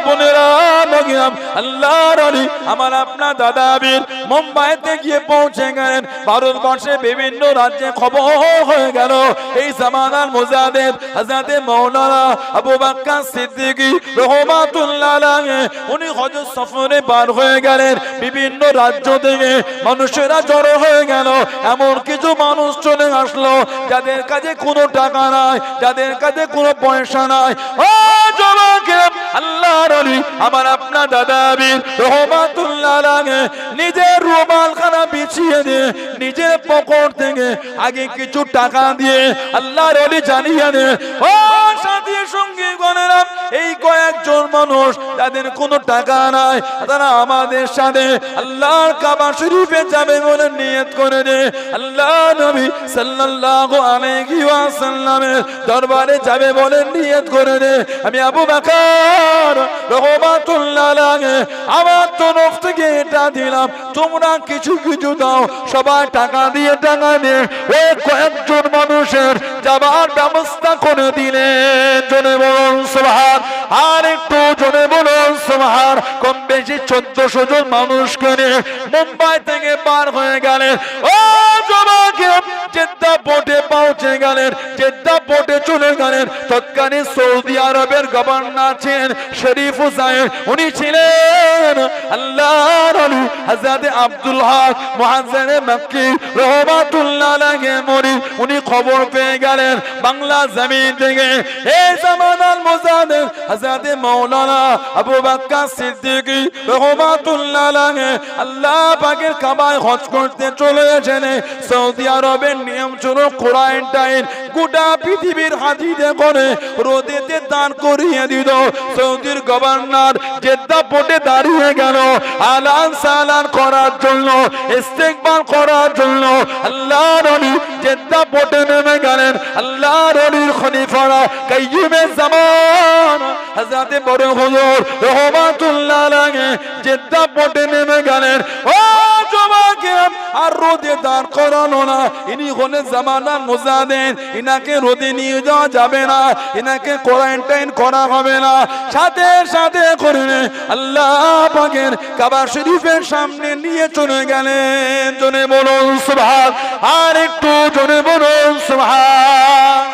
বোনেরা, নগিরাম, আল্লাহর ওলি আমার আপনার দাদা আবির মুম্বাইতে গিয়ে পৌঁছে গেলেন। ভারতবর্ষে বিভিন্ন রাজ্যে খবর হয়ে গেল এই জামানার মুজাহিদ হযরত মাওলানা আবু বকর সিদ্দিকী রাহমাতুল্লাহ আলাইহি উনি হজ সফরে বার হয়ে গেলেন। বিভিন্ন রাজ্য থেকে মানুষেরা জড়ো হয়ে গেল। এমন কিছু মানুষ চলে আসলো যাদের কাছে কোনো টাকা নাই, যাদের কাছে কোনো পয়সা নাই। ও যুবকেরা, আল্লাহর ওলি আমার আপনার দাদা আবির রাহমাতুল্লাহ আলাইহি নিজের রুমালখানা বিছিয়ে দিয়ে নিজের পকেট থেকে আগে কিছু টাকা দিয়ে আল্লাহর ওলি জানিয়ে দেন, ও সাথী সঙ্গী গণেরা, এই কয়েকজন মানুষ তাদের কোনো টাকা নাই, তারা আমাদের সাথে আল্লাহর কাবা শরীফে যাবে বলে নিয়ত করে দে। আল্লাহ নবী সাল্লাল্লাহু আলাইহি ওয়াসাল্লামের দরবারে যাবে বলে নিয়ত করে দে। আমি আবু বকর রাহমাতুল্লাহ আলাইহি আমার তরফ থেকে এটা দিলাম, তোমরা কিছু কিছু দাও। সবাই টাকা দিয়ে ওই কয়েকজন মানুষের যাবার ব্যবস্থা করে দিলেন। জোরে বলুন সুবহান, আর একটু জোরে বলুন সুবহান। কম বেশি 1400 জন মানুষকে নিয়ে মুম্বাই থেকে পার হয়ে গেলেন। ও যুবকেরা, জেদ্দা পোর্টে পৌঁছে গেলেন। জেদ্দা পোর্টে চলে গেলেন। তৎকালীন সৌদি আরবের গভর্নর ছিলেন শরীফ হুসাইন, উনি ছিলেন আল্লাহর ওলি হযরত আব্দুল হক মুআজ্জিন মক্কি রাহমাতুল্লাহ আলাইহি মরি। উনি খবর পেয়ে গেলেন বাংলা জমিন থেকে এই জামানার মুজাহিদ হযরত মাওলানা আবু বকর সিদ্দিকী রাহমাতুল্লাহ আলাইহি আল্লাহ পাকের কাবায় হজ করতে চলে এসেছেন। সৌদি আরবের নিয়ম ছিল কোয়ারেন্টাইন, গোটা পৃথিবীর হাজিদের করে রোদেতে দান করিয়ে দিল। সৌদির গভর্নর জেদ্দা পোর্টে দাঁড়িয়ে গেল আলান সালান করার জন্য, ইস্তেকবাল করার জন্য। আল্লাহর ওলি জেদ্দা পোর্টে নেমে গেলেন। আল্লাহর ওলির খলিফারা কাইয়ুমে জামান হযরত বড় হুজুর রাহমাতুল্লাহ আলাইহি জেদ্দা পোর্টে নেমে গেলেন। ও যুবকেরা, আর রোদে দাঁড় করানো না, ইনি হলেন জামানার মুজাহিদ, ইনাকে রোদে নিয়ে যাওয়া যাবে না, ইনাকে কোয়ারেন্টাইন করা হবে না। সাথে সাথে করে আল্লাহ পাকের কাবা শরীফের সামনে নিয়ে চলে গেলেন। জোরে বলুন সুবহান, আর একটু জোরে বলুন সুবহান।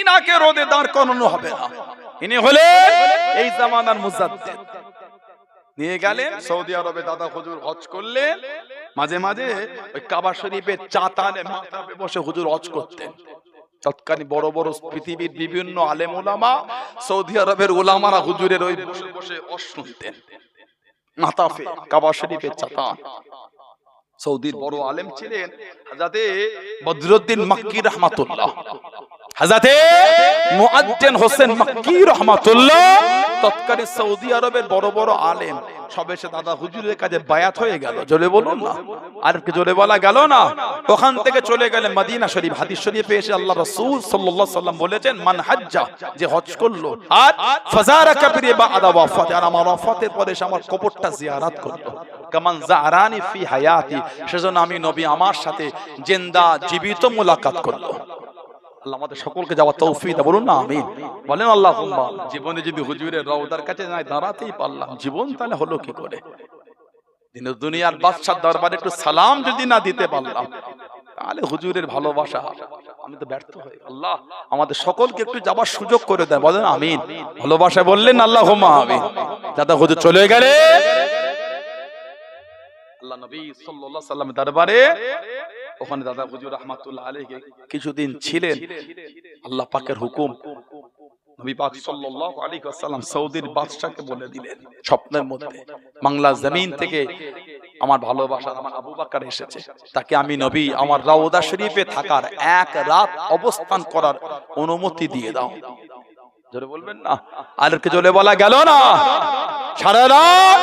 ইনাকে রোদে দাঁড় করানো হবে না, ইনি হলেন এই জামানার মুজাদ্দিদ। নিয়ে গেলেন সৌদি আরবে, দাদা হুজুর হজ করলেন। মাঝে মাঝে ওই কাবা শরীফের চাতালে মাথায় বসে হুজুর হজ করতেন। তৎকালীন বড় বড় পৃথিবীর বিভিন্ন আলেম উলামা, সৌদি আরবের উলামারা হুজুরের ওই বসে বসে হজ শুনতেন। মাতাফে কাবা শরীফের চাতান। সৌদির বড় আলেম ছিলেন হযরত বদরুদ্দিন মক্কি রাহমাতুল্লাহ, হযরত মুআজ্জিন হোসেন মক্কি রাহমাতুল্লাহ। তৎকালীন সৌদি আরবের বড় বড় আলেম সব এসে দাদা হুজুরের কাছে বায়াত হয়ে গেল। জোরে বলুন না, আর কি জোরে বলা গেল না? ওখান থেকে চলে গেলেন মদিনা শরীফ। হাদিস শরীফে এসে আল্লাহ রাসূল সাল্লাল্লাহু আলাইহি সাল্লাম বলেছেন, মান হাজ্জা, যে হজ করলো, আর ফাজারা কাবরি বাদা ওয়াফাত, আর আমার ওয়াফাতের পরে সে আমার কবরটা জিয়ারত করলো, কামান জারানি ফি হায়াতি, সেজন্য আমি নবী আমার সাথে জিন্দা জীবিত মুলাকাত করলো। আল্লাহ আমাদের সকলকে যাওয়ার তৌফিক দান, বলুন না আমিন। বলেন আল্লাহুম্মা। জীবনে যদি হুজুরের রওজার কাছে না দাঁড়াতেই পারলাম, জীবন তাহলে হলো কি করে? দুনিয়ার বাদশার দরবারে একটু সালাম যদি না দিতে পারলাম, তাহলে হুজুরের ভালোবাসা আমি তো ব্যর্থ হই। আল্লাহ আমাদের সকলকে একটু যাবার সুযোগ করে দেয়, বলেন আমিন। ভালোবাসা বললেন আল্লাহুম্মা আমিন। দাদা হুজুর চলে গেলে আল্লাহ নবী সাল্লাল্লাহু আলাইহি সাল্লামের দরবারে। ওখানে দাদা হুজুর রাহমাতুল্লাহ আলাইহি কিছুদিন ছিলেন। আল্লাহ পাকের হুকুম, নবী পাক সাল্লাল্লাহু আলাইহি ওয়াসাল্লাম সৌদির বাদশাকে বলে দিলেন স্বপ্নের মধ্যে, বাংলা জমিন থেকে আমার ভালোবাসার আমার আবু বকর এসেছে, তাকে আমি নবী আমার রওজা শরীফে থাকার এক রাত অবস্থান করার অনুমতি দিয়ে দাও। জোরে বলবেন না, আর কি জোরে বলা গেল না? সারা রাত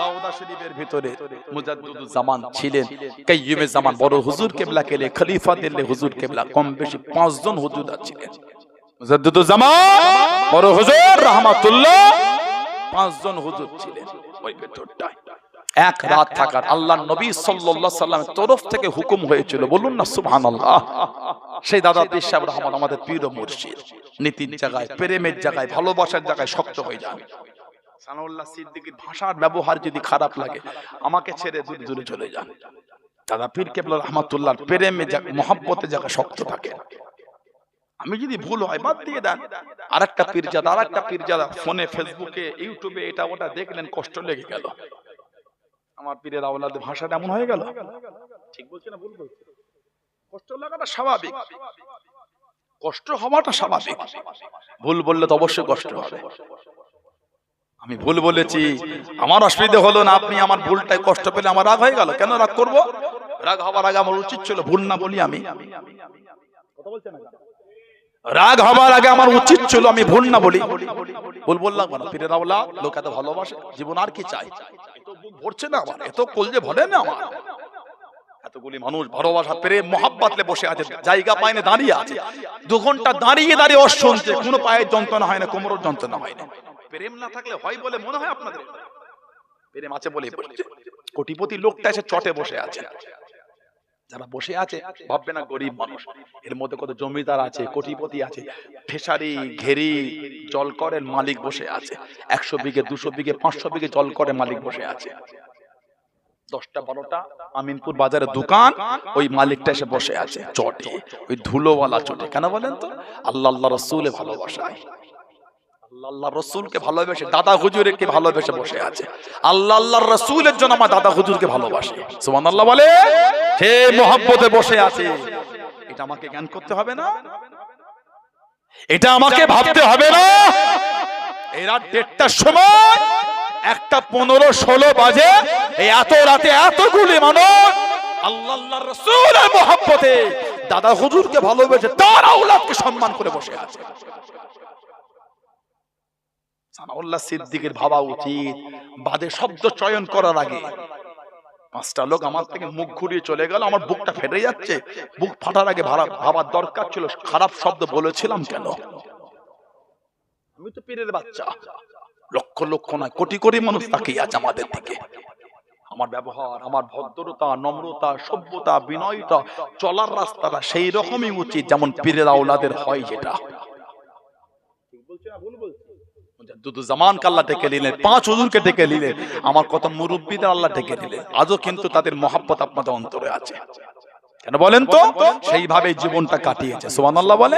রওজা শরীফের ভিতরে মুজাদ্দিদুজ জামান ছিলেন, কাইয়ুমে জামান বড় হুজুর কিবলা কেলে খলিফা দিল্লে হুজুর কিবলা, কম বেশি 5 জন হুজুর ছিলেন। মুজাদ্দিদুজ জামান বড় হুজুর রাহমাতুল্লাহ 5 জন হুজুর ছিলেন ওই ভেতরটায়। এক রাত থাকার আল্লাহ নবী সাল্লাল্লাহু আলাইহি সাল্লামের তরফ থেকে হুকুম হয়েছিল, বলুন না সুবহানাল্লাহ। সেই দাদা পীর সাহেব রহমান আমাদের পীর ও মুর্শিদ। নীতির জায়গায়, প্রেমের জায়গায়, ভালোবাসার জায়গায় শক্ত হয়ে যান। সানাউল্লাহ সিদ্দিকীর ভাষার ব্যবহার যদি খারাপ লাগে, আমাকে ছেড়ে দূরে দূরে চলে যান। দাদা পীর কেবলা রহমাতুল্লাহর প্রেমে মহব্বতে জায়গা শক্ত থাকে। আমি যদি ভুল হয় বাদ দিয়ে দেন। আরেকটা পীরজাদা ফোনে, ফেসবুকে, ইউটিউবে এটা ওটা দেখলেন, কষ্ট লেগে গেল। আমার পীরের আওলাদের ভাষাটা এমন হয়ে গেল। ঠিক বলছি না ভুল বলছি? কষ্ট লাগাটা স্বাভাবিক, কষ্ট হওয়াটা স্বাভাবিক। ভুল বললে তো অবশ্যই কষ্ট হবে। আমি ভুল বলেছি, আমার অসুবিধা হলো না, আপনি আমার ভুলটাই কষ্ট পেলে আমার রাগ হয়ে গেল। কেন রাগ করব? রাগ হওয়ার আগে আমার উচিত ছিল ভুল না বলি আমি। কথা বলছেন না? রাগ হবার আগে আমার উচিত ছিল আমি ভুল না বলি। ভুল বললাম না। পীরের আওলা লোক এত ভালোবাসে, জীবন আর কি চাই? এত বুক ভরছে না আমার, এত কলজে ভরে না আমার। এতগুলি মানুষ ভালোবাসা প্রেম মহাব্বতে বসে আছে, জায়গা পায় না, দাঁড়িয়ে আছে। 2 ঘন্টা দাঁড়িয়ে দাঁড়িয়ে ওর শুনছে, কোনো পায়ের যন্ত্রণা হয় না, কোমরের যন্ত্রণা হয় না। প্রেম না থাকলে হয় বলে মনে হয় আপনাদের? প্রেম আছে বলেই বলছে। কোটিপতি লোকটা এসে চটে বসে আছে। যারা বসে আছে ভাববে না গরিব মানুষ, এর মধ্যে কত জমিদার আছে, কোটিপতি আছে, ফেসারি ঘেরি জলকরের মালিক বসে আছে। 100 বিঘে 200 বিঘে 500 বিঘে জলকরের মালিক বসে আছে। 10টা 12টা আমিনপুর বাজারে দোকান, ওই মালিকটা এসে বসে আছে চটে, ওই ধুলোওয়ালা চটে। কেন বলেন তো? আল্লাহ আল্লাহ রসুলে ভালোবাসায়, আল্লাহ রসুলকে ভালোবেসে, দাদা হুজুরকে ভালোবেসে বসে আছে। আল্লাহ আল্লাহর রসুলের জন্য আমার দাদা হুজুরকে ভালোবাসে। সুবহানাল্লাহ বলে, হে মহব্বতে বসে আছে। এটা আমাকে জ্ঞান করতে হবে না? এটা আমাকে ভাবতে হবে না? এরা 1:30টার সময়, 1:15-16 বাজে, এই এত রাতে এতগুলি মানুষ আল্লাহ আল্লাহর রসুলের মহব্বতে দাদা হুজুরকে ভালোবেসে তার আওলাদকে সম্মান করে বসে আছে। সানাউল্লাহ সিদ্দিকের ভাবা উচিত, বাদে শব্দ চয়ন করার আগে 5টা লোক আমার থেকে মুখ ঘুরিয়ে চলে গেল, আমার বুকটা ফেটে যাচ্ছে। বুক ফাটার আগে ভাবার দরকার ছিল খারাপ শব্দ বলেছিলাম কেন? আমি তো পীরের বাচ্চা, লক্ষ লক্ষ নয় কোটি কোটি মানুষ তাকিয়ে আছে আমাদের দিকে। আমার ব্যবহার, আমার ভদ্রতা, নম্রতা, সভ্যতা, বিনয়তা, চলার রাস্তাটা সেই রকমই উচিত যেমন পীরের আওলাদের হয়। যেটা ঠিক বলছি না ভুল বলছি? জামানকে আল্লাহ ডেকে নিলেন, 5 হুজুরকে ডেকে নিলেন, আমার কত মুরব্বীদের আল্লাহ ডেকে নিলেন। আজও কিন্তু তাদের মহব্বত আপনাদের অন্তরে আছে। কেন বলেন তো? সেইভাবে জীবনটা কাটিয়েছে। সুবহানাল্লাহ বলে।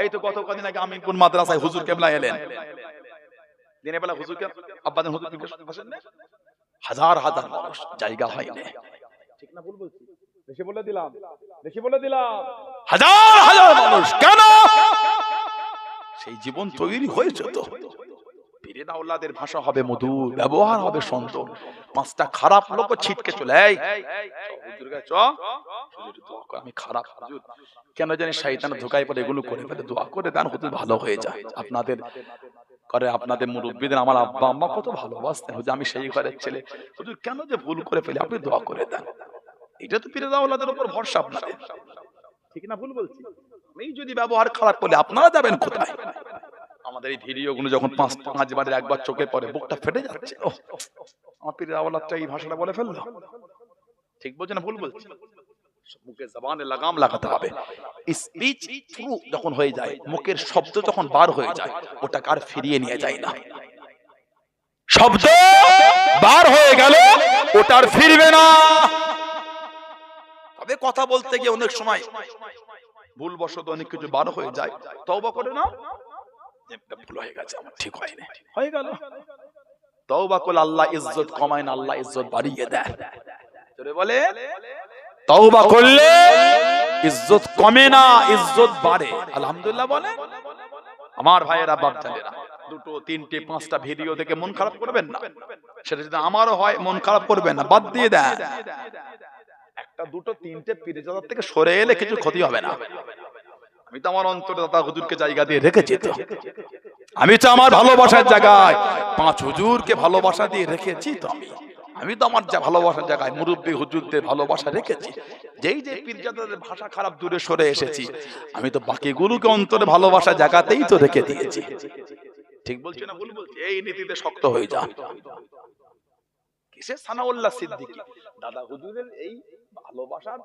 এই তো গত কদিন আগে আমিনপুর মাদ্রাসায় হুজুর কেবলা এলেন। দিনের বেলা হুজুরকে আব্বাজান হুজুর বসেন না, হাজার হাজার মানুষ, জায়গা হয় না। ঠিক না ভুল বলছি? বেশি বলে দিলাম, বেশি বলে দিলাম। হাজার হাজার মানুষ। কেন? সেই জীবন তৈরি হয়েছে তো। পীরের আওলাদের ভাষা হবে মধুর, ব্যবহার হবে সুন্দর। 5টা খারাপ লোক ছিটকে চলে, এই হুজুর গে চ, হুজুর দোয়া করে, আমি খারাপ হুজুর, কেন জানি শয়তান ধোঁকায় পড়ে এগুলো করে ফেলে। দোয়া করে দেন হুজুর ভালো হয়ে যায়। আপনাদের করে, আপনাদের মুরব্বিদের আমার আব্বা আম্মা কত ভালোবাসতেন। হুজুর আমি সেই ঘরের ছেলে, হুজুর কেন যে ভুল করে ফেলে, আপনি দোয়া করে দেন। এটা তো পীরের আওলাদের উপর ভরসা আপনাদের। ঠিক না ভুল বলছি? আমি যদি ব্যবহার খারাপ করলে আপনারা যাবেন কোথায়? আমাদের এই ভিডিওগুলো যখন 5 বারের একবার চোখে পড়ে, বুকটা ফেটে যাচ্ছে। আমার পীরের আওলাদটা এই ভাষাটা বলে ফেললো। ঠিক বলছে না ভুল বলছি? মুখে জবানে লাগাম লাগাতে হবে। স্পিচ থ্রু যখন হয়ে যায়, মুখের শব্দ যখন বার হয়ে যায়, ওটাকে আর ফিরিয়ে নিয়ে যায় না। শব্দ বার হয়ে গেল, ওটা আর ফিরবে না। তবে কথা বলতে গিয়ে অনেক সময় ভুলবশত অনেক কিছু বার হয়ে যায়, তওবা করে না, ভুল হয়ে গেছে আমার, ঠিক হয়নি, হয়ে গেল। তওবা করলে আল্লাহ ইজ্জত কমায় না, আল্লাহ ইজ্জত বাড়িয়ে দেয়। জোরে বলে, তওবা করলে ইজ্জত কমে না, ইজ্জত বাড়ে। আলহামদুলিল্লাহ বলে। আমার ভাইয়েরা, বাপজানেরা, 2, 3, 5টা ভিডিও দেখে মন খারাপ করবেন না। সেটা যদি আমারও হয় মন খারাপ করবেন না, বাদ দিয়ে দেন। 1, 2, 3টে পীরের জায়গা থেকে সরে এলে কিছু ক্ষতি হবে না। আমি তো আমার অন্তরে দাদা হুজুরকে জায়গা দিয়ে রেখেছি তো। আমি তো আমার ভালোবাসার জায়গায় 5 হুজুরকে ভালোবাসা দিয়ে রেখেছি তো। আমি তো আমার ভালোবাসার জায়গায় মুরব্বী হুজুরদের ভালোবাসা রেখেছি। যেই যে পীরজাদাদের ভাষা খারাপ দূরে সরে এসেছি, আমি তো বাকি গুরুকে অন্তরে ভালোবাসা জায়গাতেই তো রেখে দিয়েছি। ঠিক বলছি না ভুল বলছি? এই নীতিতে শক্ত হয়ে যান। কিসে সানাউল্লাহ সিদ্দিকী দাদা হুজুরের এই ভালোবাসার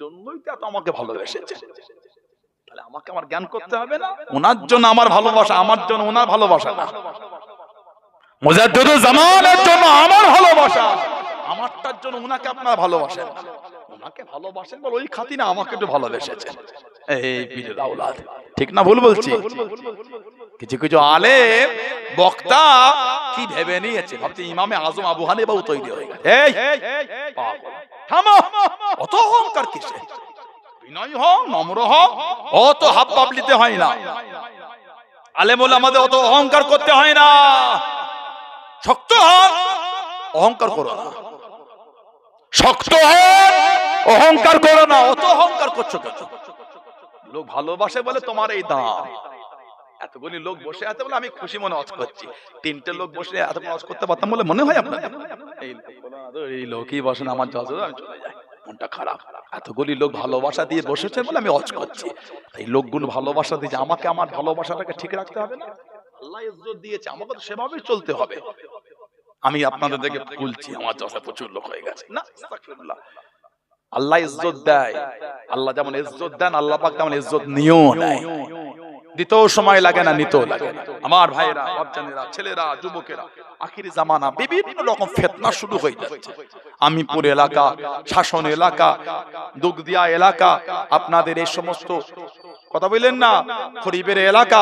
জন্যই তো আমাকে ভালোবেসেছে। তাহলে আমাকে আমার জ্ঞান করতে হবে না? ওনার জন্য আমার ভালোবাসা, আমার জন্য ওনার ভালোবাসা না। মুজাদ্দিদুল জামানের জন্য আমার ভালোবাসা, আমারটার জন্য ওনাকে আপনারা ভালোবাসেন না। ওনাকে ভালোবাসেন বলে ওই খাতিরে আমাকে একটু ভালোবেসেছেন। এই পীরের আওলাদ, ঠিক না ভুল বলছি? কিছু কিছু আলেম বক্তা কি ভেবে নিয়েছে, ভাবছে ইমামে আজম আবু হানিফাও তৈরি হয়ে গেছে। এই পাগল, থামো, অত অহংকার কিসে? বিনয় হও, নম্র হও, অত হাব পাবলিতে হয় না। আলেম ওলামাদের অত অহংকার করতে হয় না। শক্ত হও, অহংকার করো না। শক্ত হও, অহংকার করো না। অত অহংকার করছো কেন? লোক ভালোবাসে বলে তোমার এই দাম। এতগুলি লোক বসে আছে বলে আমি খুশি মনে ওয়াজ করছি। তিনটে লোক বসে এতক্ষণ ওয়াজ করতে পারতাম বলে মনে হয় আপনাদের? এই লোকই বসেন আমার জজ, আমি চলে যাই, মনটা খারাপ। এতগুলি লোক ভালোবাসা দিয়ে বসেছে বলে আমি ওয়াজ করছি। এই লোকগুলো ভালোবাসা দিয়ে আমাকে আমার ভালোবাসাটাকে ঠিক রাখতে হবে না? আল্লাহ ইজ্জত দিয়েছে, আমাকে তো সেভাবেই চলতে হবে। আমি আপনাদের দেখে বলছি আমার জজে প্রচুর লোক হয়ে গেছে না, আস্তাগফিরুল্লাহ। আল্লাহ ইজ্জত দেয়, আল্লাহ যেমন ইজ্জত দেন আল্লাহ পাক তেমন ইজ্জত নিয়েও নেয়। দিতেও সময় লাগে না, নিতেও লাগে না। আমার ভাইয়েরা, বাপজানেরা, ছেলেরা, যুবকেরা, আখিরি জামানা বিভিন্ন রকম ফিতনা শুরু হয়ে যাচ্ছে। আমিপুর এলাকা, শাসন এলাকা, দুগদিয়া এলাকা, আপনাদের এই সমস্ত কথা বললেন না, খরিবের এলাকা,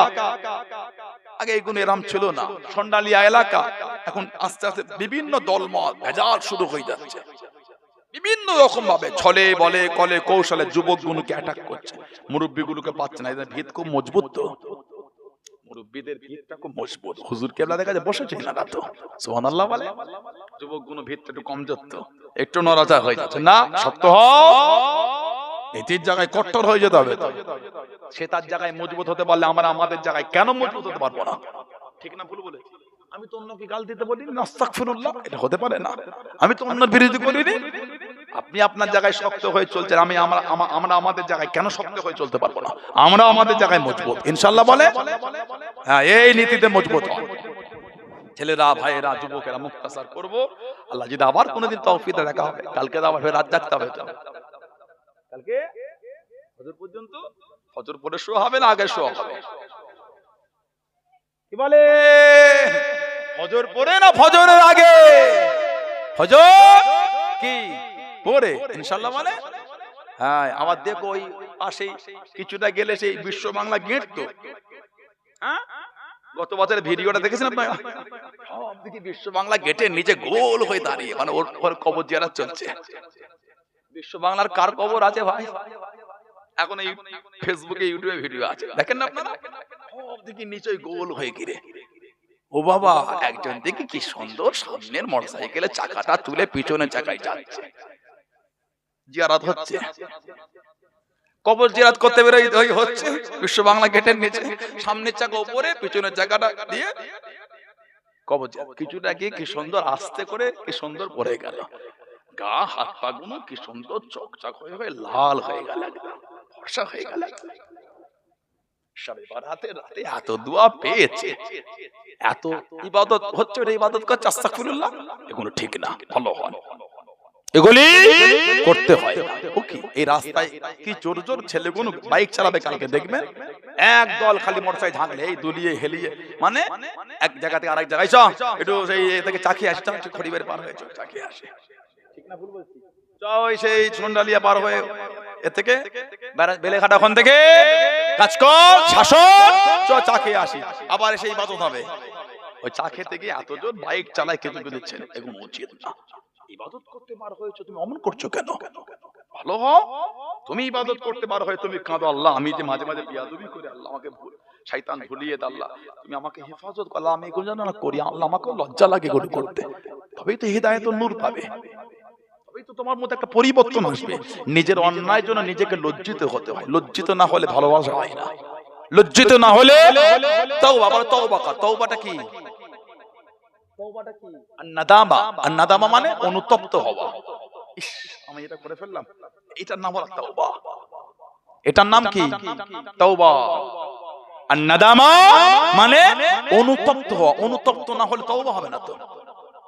আগে এগুলো এরম ছিল না। সন্ডালিয়া এলাকা, এখন আস্তে আস্তে বিভিন্ন দলমত ভেজাল শুরু হয়ে যাচ্ছে। বিভিন্ন রকম ভাবে ছলে বলে কলে কৌশলে যুবকগুলোকে অ্যাটাক করছে, মুরব্বীগুলোকে পাচ্ছে না। এদের ভিত খুব মজবুত তো, মুরব্বীদের ভিতটা খুব মজবুত। হুজুর কেবলা দেখা যায় বসেছে না তো, সুবহানাল্লাহ বলে। যুবকগুলো ভিতটা একটু কমজোর তো, একটু নড়াচড়া হয়ে যাচ্ছে না। শক্ত হও, নীতির জায়গায় কট্টর হয়ে যেতে হবে। সে তার জায়গায় মজবুত হতে পারলে আমরা আমাদের জায়গায় কেন মজবুত হতে পারবো না? ঠিক না ভুল বলেছি? আমি তো অন্যকে গাল দিতে বলিনি, আস্তাগফিরুল্লাহ, এটা হতে পারে না। আমি তো অন্যের বিরোধী করিনি। আপনি আপনার জায়গায় শক্ত হয়ে চলছেন, আমরা আমাদের জায়গায় কেন শক্ত হয়ে চলতে পারবো না? আমরা আমাদের জায়গায় মজবুত ইনশাআল্লাহ বলে। হ্যাঁ, এই নীতিতে মজবুত হন ছেলেরা, ভাইয়েরা, যুবকেরা। মুক্তাসার করব, আল্লাহ যদি আবার কোনোদিন তৌফিক দেখা হবে, কালকে আবার রাত জাগতে হবে। কালকে ফজর পর্যন্ত, ফজর পরে শোয়া হবে না আগে শোয়া হবে? কি বলে, ফজর পরে না ফজরের আগে? ফজর কি পরে ইনশাআল্লাহ মানে। হ্যাঁ, আমার দেখো ওই পাশেই কিছুটা গেলে সেই বিশ্ব বাংলা গেট তো, হ্যাঁ, গত বছরের ভিডিওটা দেখেছেন আপনারা? সব দিকে বিশ্ব বাংলা গেটের নিচে গোল হয়ে দাঁড়িয়ে, মানে ওর কবর জিয়ারত চলছে। বিশ্ব বাংলার কার কবর আছে ভাই? এখন এই ফেসবুকে, ইউটিউবে ভিডিও আছে, দেখেন না আপনারা? সব দিকে নিচে গোল হয়ে ঘিরে। ও বাবা, একজন দেখি কি সুন্দর সামনের মোটরসাইকেলের চাকাটা তুলে পিছনের চাকায় যাচ্ছে, জিয়ারত হচ্ছে। কবর জিয়ারত করতে বেরোই হচ্ছে বিশ্ব বাংলা গেটের নিচে, সামনের চাকা উপরে, পিছনের চাকাটা দিয়ে কবর জিয়ারত। কিছুটা গিয়ে কি সুন্দর আস্তে করে কি সুন্দর পড়ে গেল, গা হাত পা গুলো কি সুন্দর চকচক হয়ে লাল হয়ে গেল, ফর্সা হয়ে গেল। রাতে এত দোয়া পেয়েছে, এত ইবাদত হচ্ছে, ইবাদত করছে, আস্তাগফিরুল্লাহ। এগুলো ঠিক না, ভালো হন, এগুলি করতে হয়। ওকে, এই রাস্তায় কি জোর জোর ছেলেগুলো বাইক চালাবে কালকে দেখবেন, এক দল খালি মোটরসাইকেল ঝাঁকলে এই দুলিয়ে হেলিয়ে, মানে এক জায়গা থেকে আরেক জায়গায় একটু সেই থেকে চাকিয়ে আসে, খড়িবের পার হয়ে চাকিয়ে আসে, ঠিক না ভুল বলছি? সেই সন্ডালিয়া পার হয়ে এ থেকে বেলেঘাটা, ওখান থেকে কাজ কর শাসন চা খেয়ে আসি, আবার সেই ইবাদত হবে। ওই চা খেতে গিয়ে এত জোর বাইক চালায় কিছু কিছু ছেলে, এগুলো উচিত না। ইবাদত করতে বার হয়েছো, তুমি অমন করছো কেন? ভালো হও, তুমি ইবাদত করতে বার হয়ে তুমি কাঁদো, আল্লাহ আমি যে মাঝে মাঝে বিয়াদবি করি, আল্লাহ আমাকে শয়তান ভুলিয়ে দাও, আল্লাহ তুমি আমাকে হেফাজত করো, আমি এগুলো যেন না করি, আল্লাহ আমাকে লজ্জা লাগে এগুলো করতে। তবেই তো হিদায়াত নূর পাবে, তবেই তো তোমার মধ্যে একটা পরিবর্তন আসবে। নিজের অন্যায়ের জন্য নিজেকে লজ্জিত হতে হয়, লজ্জিত না হলে ভালোবাসা হয় না, লজ্জিত না হলে তওবা। আবার তওবা কর, তওবাটা কি? তওবাটা কি? আন-নাদামা, আন-নাদামা মানে অনুতপ্ত হওয়া। ইস, আমি এটা করে ফেললাম, এটার নাম হলো তওবা। এটার নাম কি? তওবা। আন-নাদামা মানে অনুতপ্ত হওয়া, অনুতপ্ত না হলে তওবা হবে না তো।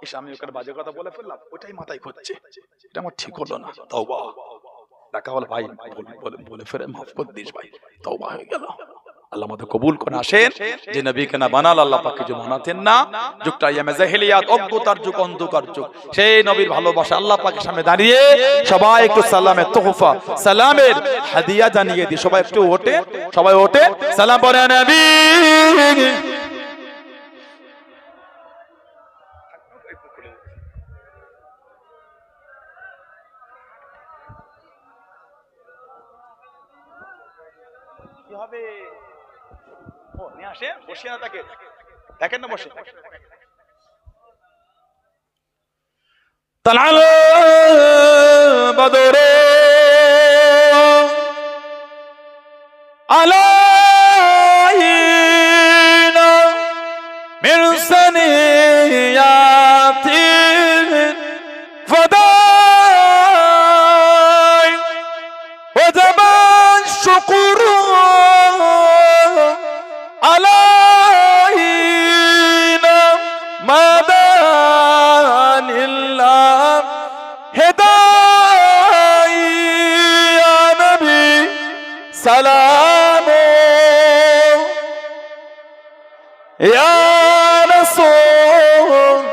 ইস, আমি ওখানে বাজে কথা বলে ফেললাম, ওটাই মাথায় ঘুরছে, এটা আমার ঠিক হলো না। তওবা, দেখা হলো ভাই বলে ফেরে মাফ করে দিস ভাই, তওবা হয়ে গেল। আল্লাহ আমাদের কবুল করে। আসেন, যে নবীকে না বানাল আল্লাহ পাক কিছু বানাতেন না, যুগটা ইয়ামে জাহেলিয়াত, অজ্ঞতার যুগ, অন্ধকার যুগ। সেই নবীর ভালোবাসা আল্লাহ পাকের সামনে দাঁড়িয়ে সবাই একটু সালামের তোহফা, সালামের হাদিয়া জানিয়ে দিই। সবাই একটু ওঠে, সবাই ওঠে, সালাম পড়ে নবী। কি হবে? ও নিয়ে আসে, বসে না তাকে দেখেন না, বসে। তালাল বদরে আলাইনা মিন সানিয়াতিল ফাদাই ওয়াজাবা শুকরু আলাইনা মাদানিল্লাহ হেদাই ইয়া নবী সালাম ইয়া রাসূল।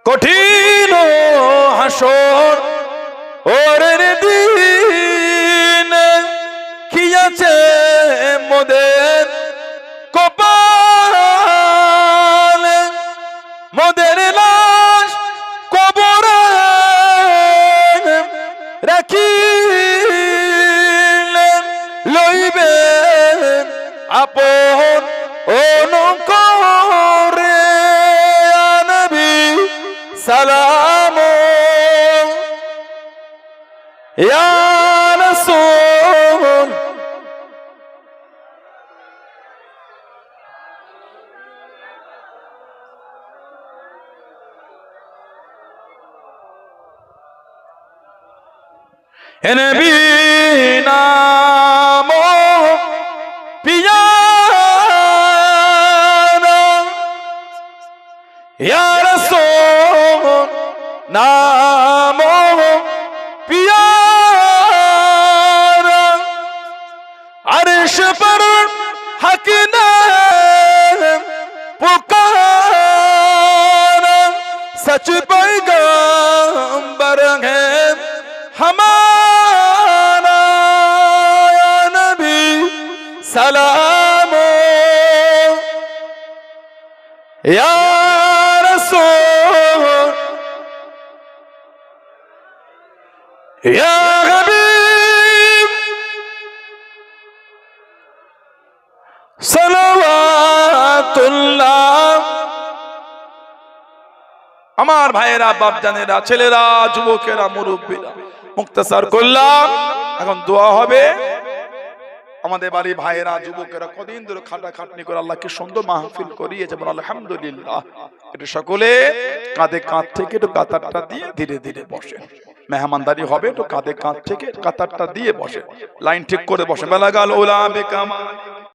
কঠিন হাসর ওরের দিন কি আছে মোদের কপালে, মোদের লাশ কবরে রাখিলেন, লইবেন আপন অনুকরে নবী সালাম ইয়া রাসূল। হে নবী নাম পিয়ারা ইয়া রাসূল, নাম পিয়ারা আরশ पर हक ने पुकारा, सच पैगंबर है हमारा या नबी सलाम या रसूल या हबीब सलावातुल्लाह। আমার ভাইয়েরা, বাপজানেরা, ছেলেরা, যুবকেরা, মুরব্বীরা, মুক্তাসার করলাম, এখন দোয়া হবে। আমাদের বাড়ি ভাইয়েরা, যুবকেরা কদিন ধরে খাটাখাটনি করে আল্লাহ কি সুন্দর মাহফিল করিয়েছে, বল আলহামদুলিল্লাহ। একটু সকলে কাঁধে কাঁধ থেকে একটু কাতারটা দিয়ে ধীরে ধীরে বসে, মেহমানদারি হবে, একটু কাঁধে কাঁধ থেকে কাতারটা দিয়ে বসে, লাইন ঠিক করে বসে। বেলাগাল ওলা বেকামা।